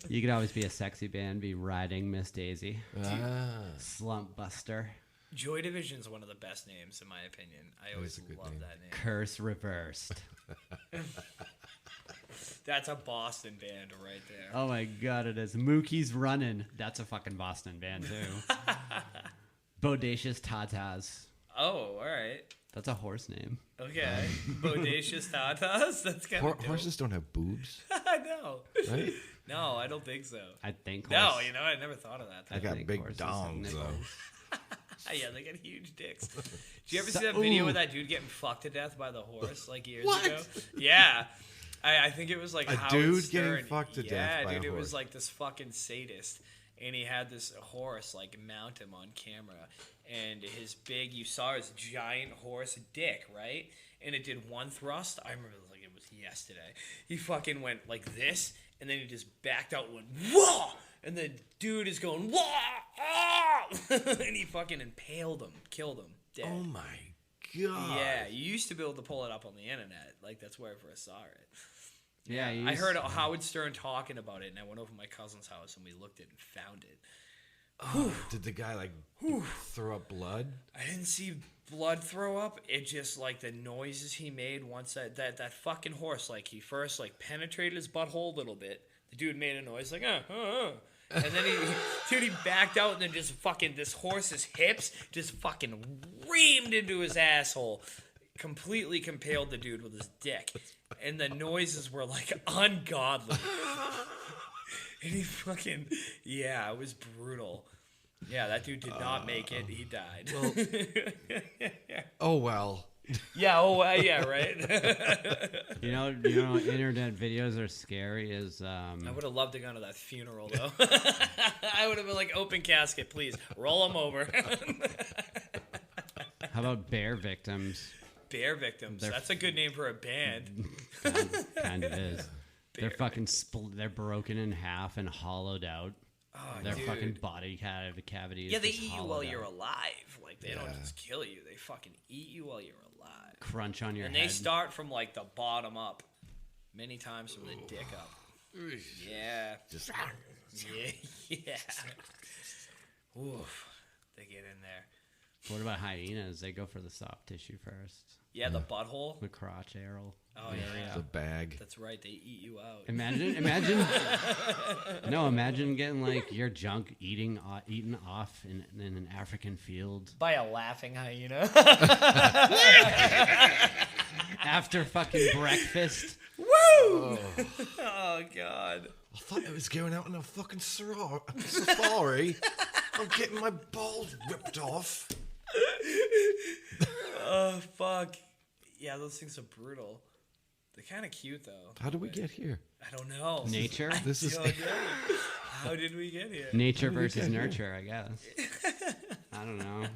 You could always be a sexy band, be Riding Miss Daisy. Ah. Slump Buster. Joy Division's one of the best names in my opinion. I always a good love name. that name. Curse Reversed. That's a Boston band right there. Oh my god, it is. Mookie's Runnin'. That's a fucking Boston band, too. Bodacious Tatas. Oh, all right. That's a horse name. Okay. Bodacious Tatas? That's kind of Horses don't have boobs, No. right? No, I don't think so. I think No, horse. you know, I never thought of that. They got think big horses have dongs, nipples. though. Yeah, they got huge dicks. Did you ever see that video with that dude getting fucked to death by the horse like years ago? Yeah. I think it was like A Howard dude Stern. getting fucked to death by Yeah, a dude, it was horse. like this fucking sadist. And he had this horse like mount him on camera. And his big, you saw his giant horse dick, right? And it did one thrust. I remember like it was yesterday. He fucking went like this, and then he just backed out and went, whoa! And the dude is going, whoa! Ah! And he fucking impaled him, killed him, dead. Oh my god. Yeah, you used to be able to pull it up on the internet. Like, that's where I first saw it. Yeah, you I used- heard Howard Stern talking about it, and I went over to my cousin's house, and we looked at it and found it. Did the guy like throw up blood? I didn't see blood throw up. It just, like, the noises he made once that fucking horse, like, he first, like, penetrated his butthole a little bit. The dude made a noise, like, And then he backed out, and then just fucking, this horse's hips just fucking reamed into his asshole. Completely compaled the dude with his dick. And the noises were, like, ungodly. And he fucking, yeah, it was brutal. Yeah, that dude did not make it. He died. Oh well. Yeah, right? You know, internet videos are scary. Is I would have loved to go to that funeral, though. I would have been like, open casket, please. Roll them over. how about bear victims? Bear Victims. That's a good name for a band. Kind of is. They're fucking they're broken in half and hollowed out. Oh, Their dude. fucking body cavity. Yeah, they just eat you hollowed while out. you're alive. Like, they don't just kill you. They fucking eat you while you're alive. Crunch on your And head. they start from, like, the bottom up. Many times from the dick up. Yeah. Just Yeah. Oof. They get in there. What about hyenas? They go for the soft tissue first. Yeah, the butthole. The crotch area. Oh, yeah. the bag. That's right. They eat you out. Imagine getting like your junk eaten off in an African field By a laughing hyena. after fucking breakfast. Woo! Oh, God. I thought I was going out on a fucking safari. I'm getting my balls ripped off. Oh, fuck. Yeah, those things are brutal. They're kind of cute, though. How did we get here? I don't know. Nature, This is Don't know. How did we get here? nature versus nurture, I guess. I don't know.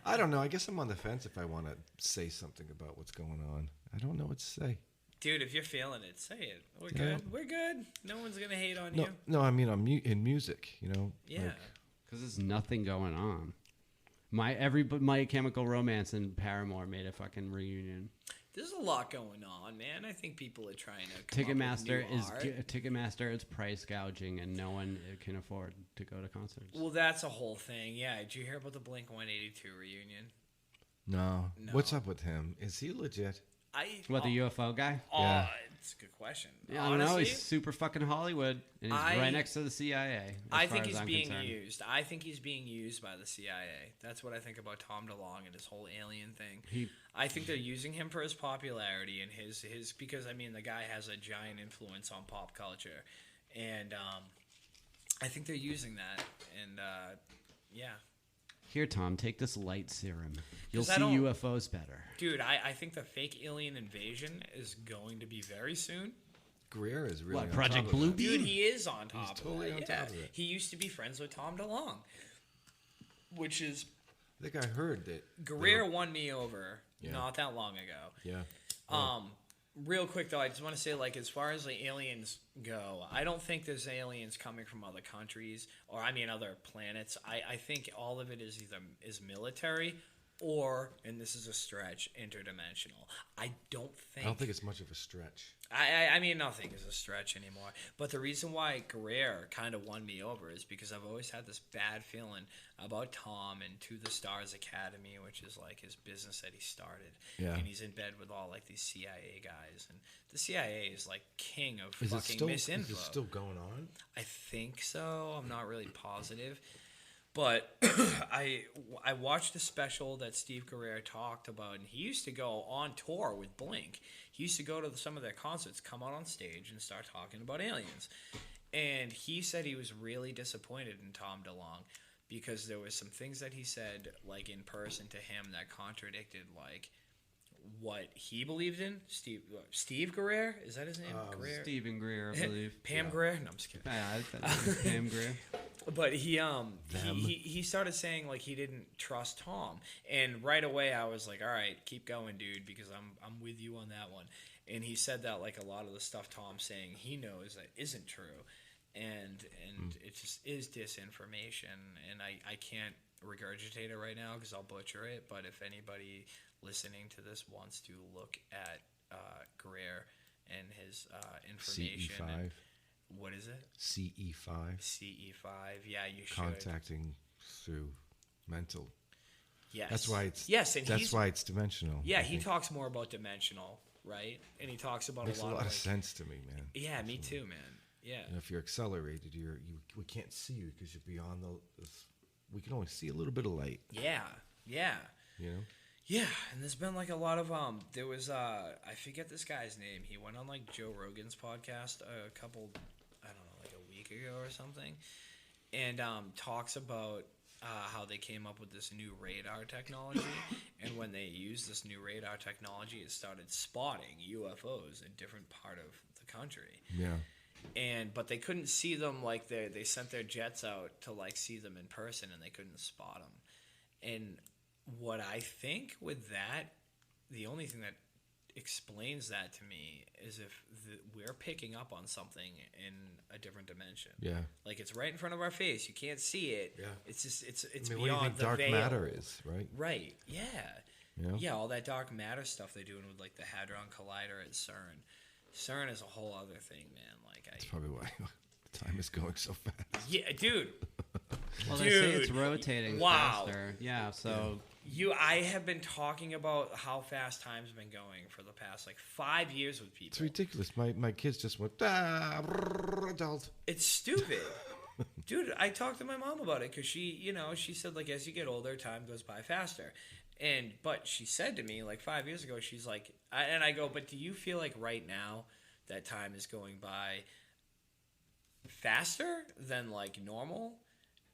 I don't know. I guess I'm on the fence if I want to say something about what's going on. I don't know what to say. Dude, if you're feeling it, say it. We're Yeah. good. We're good. No one's going to hate on No, you. no. I mean, in music, you know. Yeah. Like, Because there's nothing going on. My Chemical Romance and Paramore made a fucking reunion. There's a lot going on, man. I think people are trying to come up with new art. Ticketmaster is price gouging, and no one can afford to go to concerts. Well, that's a whole thing. Yeah. Did you hear about the Blink-182 reunion? no. No. What's up with him? Is he legit? What, the UFO guy? Yeah. That's a good question. Yeah, I don't know. Honestly, He's super fucking Hollywood, and he's right next to the CIA. I think he's being used. I think he's being used by the CIA. That's what I think about Tom DeLonge and his whole alien thing. I think they're using him for his popularity and his because I mean the guy has a giant influence on pop culture, and I think they're using that. And yeah. Here, Tom, take this light serum. You'll 'Cause see UFOs better. Dude, I think the fake alien invasion is going to be very soon. Greer is really What, on Project top of Blue that. Beam? Dude, he is on top He's totally of on it. top of it. He used to be friends with Tom DeLonge, which is I think I heard that. Greer won me over Yeah. not that long ago. Yeah. Real quick though, I just want to say, like, as far as the aliens go, I don't think there's aliens coming from other countries or I mean other planets. I think all of it is either military or, and this is a stretch, interdimensional. I don't think it's much of a stretch. I mean, nothing is a stretch anymore. But the reason why Greer kind of won me over is because I've always had this bad feeling about Tom and To the Stars Academy, which is like his business that he started. Yeah. And he's in bed with all like these CIA guys. And the CIA is like king of Is it fucking still misinfo. still going on? I think so. I'm not really positive. But I watched a special that Steve Guerrero talked about, and he used to go on tour with Blink. He used to go to some of their concerts, come out on stage, and start talking about aliens. And he said he was really disappointed in Tom DeLonge because there was some things that he said, like in person to him, that contradicted like what he believed in. Steve Guerrero? Is that his name? Guerrero? Stephen Greer, I believe. Pam Guerrero? No, I'm just kidding. Yeah, that's Pam Greer. But he started saying like he didn't trust Tom, and right away I was like, all right, keep going, dude, because I'm with you on that one. And he said that like a lot of the stuff Tom's saying he knows that isn't true, and it just is disinformation, and I can't regurgitate it right now because I'll butcher it. But if anybody listening to this wants to look at Greer and his information. CE5. What is it? CE5. CE5. Yeah, you should. Contacting through mental. Yes. That's why it's and that's why it's dimensional. Yeah, I he think. talks more about dimensional, right? And he talks about Makes a lot of like, sense to me, man. Yeah, me too, man. Yeah. And if you're accelerated, we can't see you because you're beyond we can only see a little bit of light. Yeah. Yeah. You know. Yeah, and there's been like a lot of there was I forget this guy's name. He went on like Joe Rogan's podcast a couple, I don't know, like a week ago or something, and talks about how they came up with this new radar technology, and when they used this new radar technology, it started spotting UFOs in different part of the country. Yeah. But they couldn't see them, like they sent their jets out to like see them in person, and they couldn't spot them. And what I think with that, the only thing that explains that to me is if we're picking up on something in a different dimension. Yeah. Like it's right in front of our face. You can't see it. Yeah. It's just it's I mean, what do you beyond think the dark veil. matter is, right? Right. Yeah. You know? Yeah, all that dark matter stuff they're doing with like the Hadron Collider at CERN. CERN is a whole other thing, man. Like That's probably why time is going so fast. Yeah, dude. Well, they say it's rotating faster. Yeah, so... I have been talking about how fast time's been going for the past, like, 5 years with people. It's ridiculous. My kids just went, adult. It's stupid. Dude, I talked to my mom about it because she said, like, as you get older, time goes by faster. But she said to me, like, 5 years ago, she's like, and I go, but do you feel like right now that time is going by faster than, like, normal?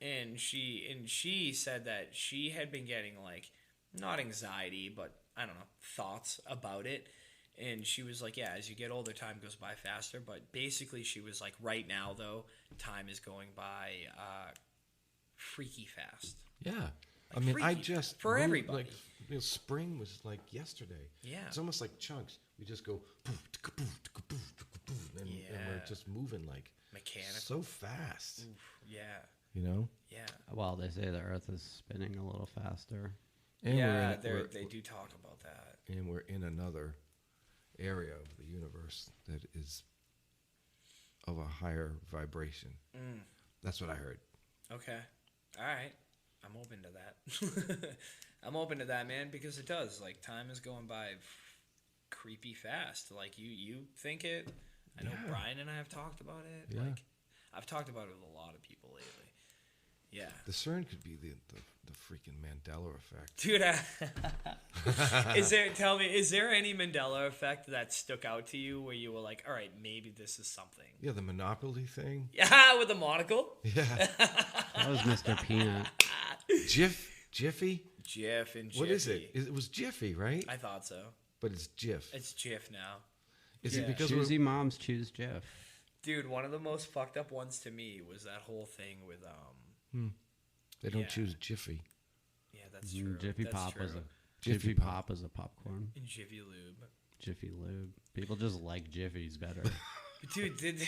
And she said that she had been getting, like, not anxiety, but, I don't know, thoughts about it. And she was like, yeah, as you get older, time goes by faster. But basically she was like, right now, though, time is going by freaky fast. Yeah. Like I mean, I freaky just... for everybody. Like, spring was like yesterday. Yeah. It's almost like chunks. We just go... And we're just moving like... Mechanical. So fast. Oof, yeah. You know? Yeah. Well, they say the Earth is spinning a little faster. And yeah, they do talk about that. And we're in another area of the universe that is of a higher vibration. That's what I heard. Okay. All right. I'm open to that. I'm open to that, man, because it does. Like, time is going by creepy fast. Like you think it. I know Brian and I have talked about it. Yeah. Like I've talked about it with a lot of people lately. Yeah. The CERN could be the freaking Mandela effect. Dude, is there any Mandela effect that stuck out to you where you were like, all right, maybe this is something? Yeah, the Monopoly thing. Yeah, with the monocle? Yeah. That was Mr. Peanut. Jiffy? Jif and Jiffy. What is it? It was Jiffy, right? I thought so. But it's Jif. It's Jif now. Is it because Choosy moms choose Jeff. Dude, one of the most fucked up ones to me was that whole thing with they don't yeah. choose Jiffy? Yeah, that's true. Jiffy That's Pop true. was a Jiffy Jiffy Pop is a popcorn. And Jiffy Lube. Jiffy Lube. People just like Jiffy's better. Dude,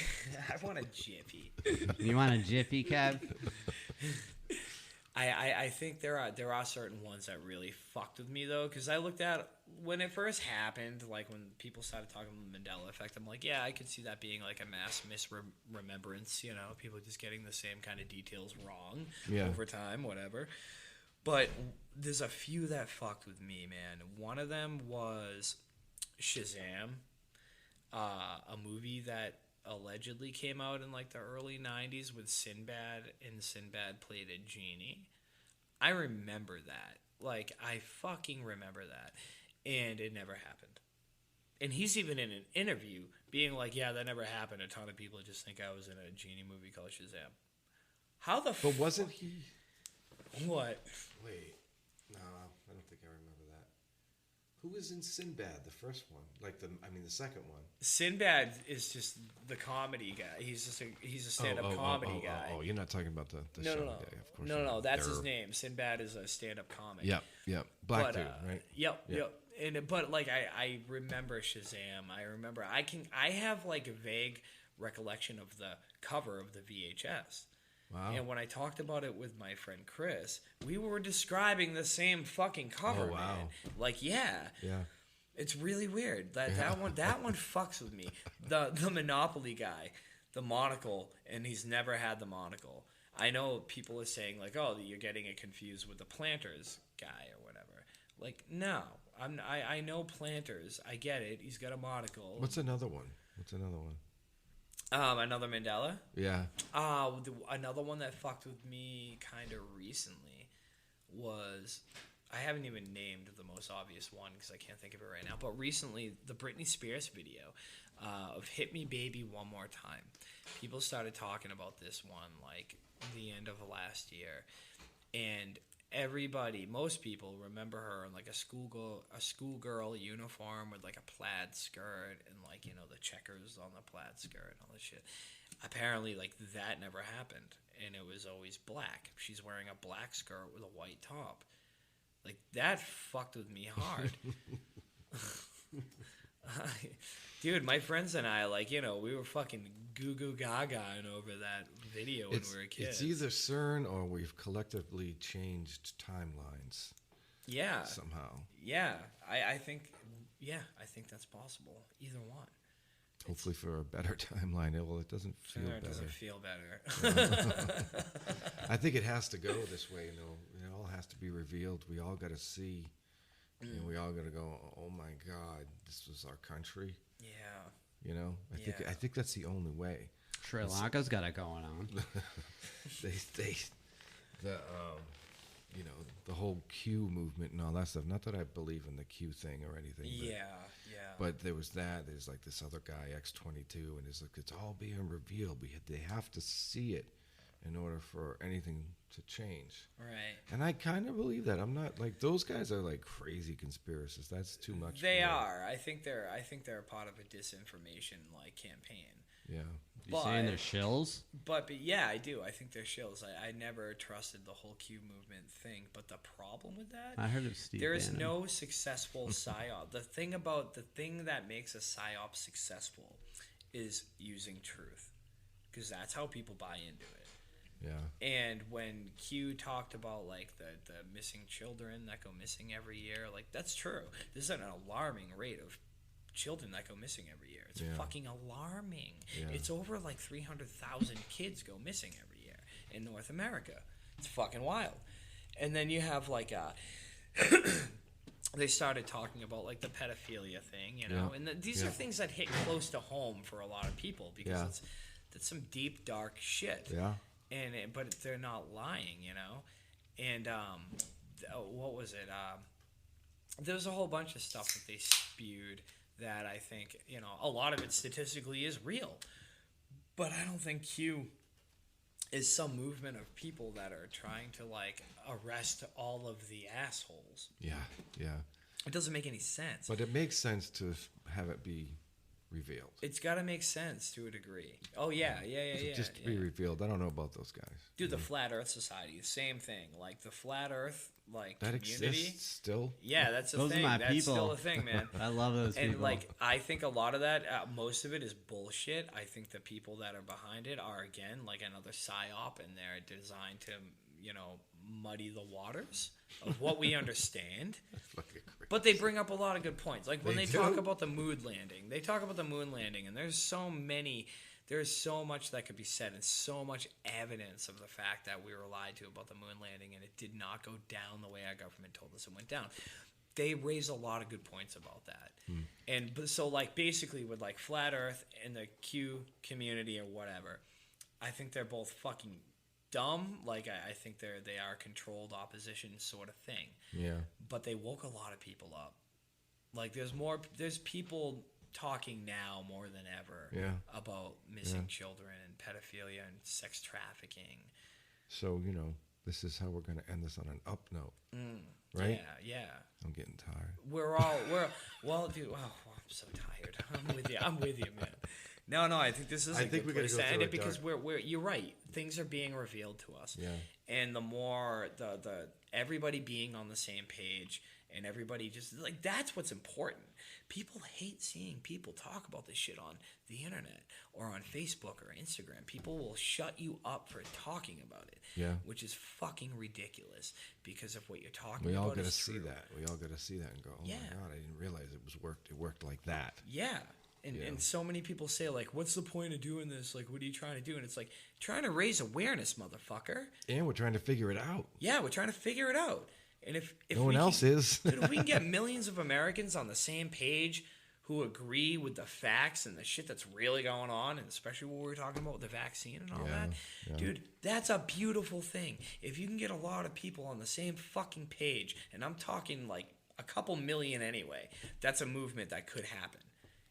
I want a Jiffy. You want a Jiffy, Kev? I think there are certain ones that really fucked with me though, because I looked at when it first happened, like when people started talking about the Mandela effect. I'm like, yeah, I could see that being like a mass misremembrance. You know, people just getting the same kind of details wrong over time, whatever. But there's a few that fucked with me, man. One of them was Shazam, a movie that allegedly came out in like the early 90s with Sinbad, and Sinbad played a genie. I remember that. Like, I fucking remember that. And it never happened. And he's even in an interview being like, yeah, that never happened. A ton of people just think I was in a genie movie called Shazam. How the But wasn't he... What? Wait. No, I don't think I remember that. Who was in Sinbad, the first one? The second one. Sinbad is just the comedy guy. He's a stand-up comedy guy. Oh, you're not talking about the No, show. no. Yeah, of course No, that's his name. Sinbad is a stand-up comic. Yep. Black dude, right? Yep. But like I remember Shazam. I have like a vague recollection of the cover of the VHS. Wow. And when I talked about it with my friend Chris, we were describing the same fucking cover, wow. man. Like, yeah. It's really weird. That one fucks with me. The Monopoly guy, the monocle, and he's never had the monocle. I know people are saying like, oh, you're getting it confused with the Planters guy or whatever. Like, no. I know Planters. I get it. He's got a monocle. What's another one? Another Mandela? Yeah. Another one that fucked with me kind of recently was, I haven't even named the most obvious one because I can't think of it right now, but recently the Britney Spears video of Hit Me Baby One More Time. People started talking about this one like the end of last year, and most people remember her in like a schoolgirl uniform with like a plaid skirt and like, you know, the checkers on the plaid skirt and all this shit. Apparently like that never happened, and it was always black. She's wearing a black skirt with a white top. Like that fucked with me hard. Dude, my friends and I, like, you know, we were fucking goo goo gaga over that video when we were kids. It's either CERN or we've collectively changed timelines. Yeah. Somehow. Yeah. I think that's possible. Either one. Hopefully for a better timeline. Well, it doesn't feel better. It doesn't feel better. I think it has to go this way, you know. It all has to be revealed. We all got to see. And we all got to go, oh my God, this was our country. Yeah. You know, I think that's the only way. Sri Lanka's got it going on. You know, the whole Q movement and all that stuff. Not that I believe in the Q thing or anything. But there was that. There's like this other guy, X-22, and it's like, it's all being revealed. They have to see it in order for anything to change. Right. And I kind of believe that. I'm not like, those guys are like crazy conspiracists. That's too much. They are. I think they're a part of a disinformation like campaign. Yeah. You saying they're shills? But yeah, I do. I think they're shills. I never trusted the whole Q movement thing. But the problem with that, I heard of Steve there is Bannon. no successful psyop. The thing that makes a psyop successful is using truth, because that's how people buy into it. Yeah. And when Q talked about like the missing children that go missing every year, like that's true. There's an alarming rate of children that go missing every year. It's fucking alarming. Yeah. It's over like 300,000 kids go missing every year in North America. It's fucking wild. And then you have like they started talking about like the pedophilia thing, you know, and these are things that hit close to home for a lot of people because that's some deep dark shit. Yeah. But they're not lying, you know. And what was it? There was a whole bunch of stuff that they spewed that I think, you know, a lot of it statistically is real. But I don't think Q is some movement of people that are trying to, like, arrest all of the assholes. Yeah, yeah. It doesn't make any sense. But it makes sense to have it be revealed. It's got to make sense to a degree. Oh, yeah. Just to be revealed. I don't know about those guys. Dude, the Flat Earth Society, the same thing. Like, the Flat Earth, like, that community. exists still? Yeah, that's a Those thing. are my That's people. still a thing, man. I love those people. And, like, I think a lot of that, most of it is bullshit. I think the people that are behind it are, again, like another psyop, and they're designed to, you know, muddy the waters of what we understand. But they bring up a lot of good points. Like, when they talk about the moon landing, and there's so much that could be said, and so much evidence of the fact that we were lied to about the moon landing, and it did not go down the way our government told us it went down. They raise a lot of good points about that. And so, like, basically with, like, Flat Earth and the Q community or whatever, I think they're both fucking dumb. Like, I think they are controlled opposition sort of thing. Yeah. But they woke a lot of people up. Like, there's people talking now more than ever about missing children and pedophilia and sex trafficking. So, you know, this is how we're going to end this on an up note. Right? Yeah. I'm getting tired. Well, dude, I'm so tired. I'm with you, man. No, I think this is a good place to end it because you're right. Things are being revealed to us. Yeah. And the more the everybody being on the same page and everybody just like that's what's important. People hate seeing people talk about this shit on the internet or on Facebook or Instagram. People will shut you up for talking about it. Yeah. Which is fucking ridiculous because of what you're talking about. We all got to see that. We all got to see that and go, oh my God, I didn't realize it worked like that. Yeah. And so many people say, like, what's the point of doing this? Like, what are you trying to do? And it's like, trying to raise awareness, motherfucker. And we're trying to figure it out. Yeah, we're trying to figure it out. And if no one else is. Dude, if we can get millions of Americans on the same page who agree with the facts and the shit that's really going on, and especially what we're talking about with the vaccine and all that, dude, that's a beautiful thing. If you can get a lot of people on the same fucking page, and I'm talking like a couple million anyway, that's a movement that could happen.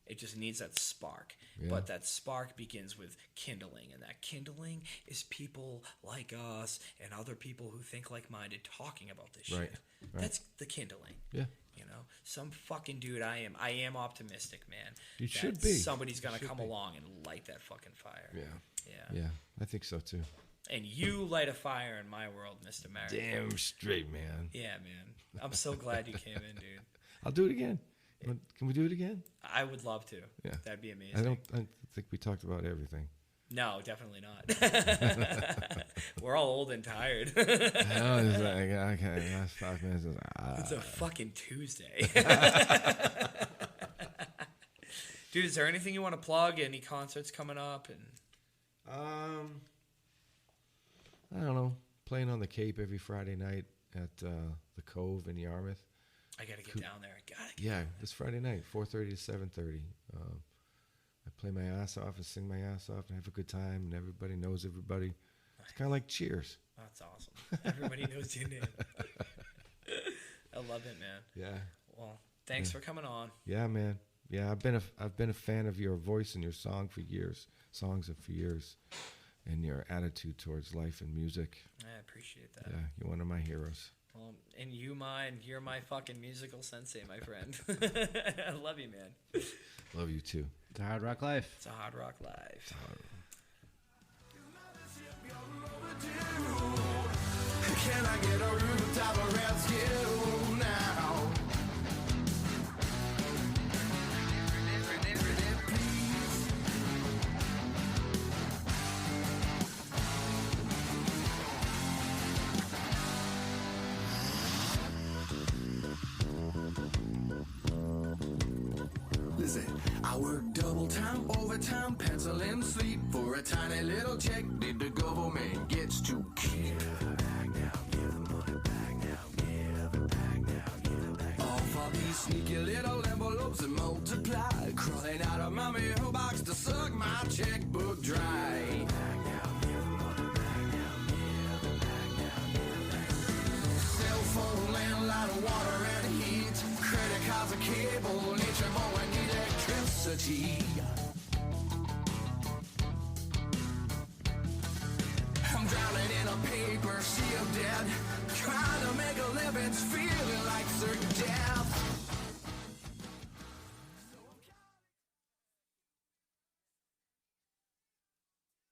It just needs that spark. Yeah. But that spark begins with kindling. And that kindling is people like us and other people who think like-minded talking about this shit. Right. That's the kindling. Yeah. You know? Some fucking dude I am optimistic, man. You should be. Somebody's going to come along and light that fucking fire. Yeah, I think so too. And you light a fire in my world, Mr. Merrick. Damn straight, man. Yeah, man. I'm so glad you came in, dude. I'll do it again. Can we do it again? I would love to. Yeah. That'd be amazing. I don't think we talked about everything. No, definitely not. We're all old and tired. I know, it's like, okay, last 5 minutes. It's a fucking Tuesday. Dude, is there anything you want to plug? Any concerts coming up? I don't know. Playing on the Cape every Friday night at the Cove in Yarmouth. I gotta get down there. This Friday night, 4:30 to 7:30. I play my ass off and sing my ass off and have a good time, and everybody knows everybody. Nice. It's kind of like Cheers. That's awesome. Everybody knows your name. I love it, man. Yeah. Well, thanks for coming on. Yeah, man. Yeah, I've been a fan of your voice and your songs for years, and your attitude towards life and music. I appreciate that. Yeah, you're one of my heroes. Well, and you're my fucking musical sensei, my friend. I love you, man. Love you too. It's a hard rock life. It's a hard rock life. Can I get a rooftop rescue now? Listen, I work double time, overtime, pencil and sleep for a tiny little check. Did the government gets to give it back now, give the money back now, give it back now, give it back. All sneaky little envelopes and multiply, crawling out of my mailbox to suck my checkbook dry. Cell phone, landline, water and heat, credit cards and cable, HMO and electricity. I'm drowning in a paper sea of debt, trying to make a living.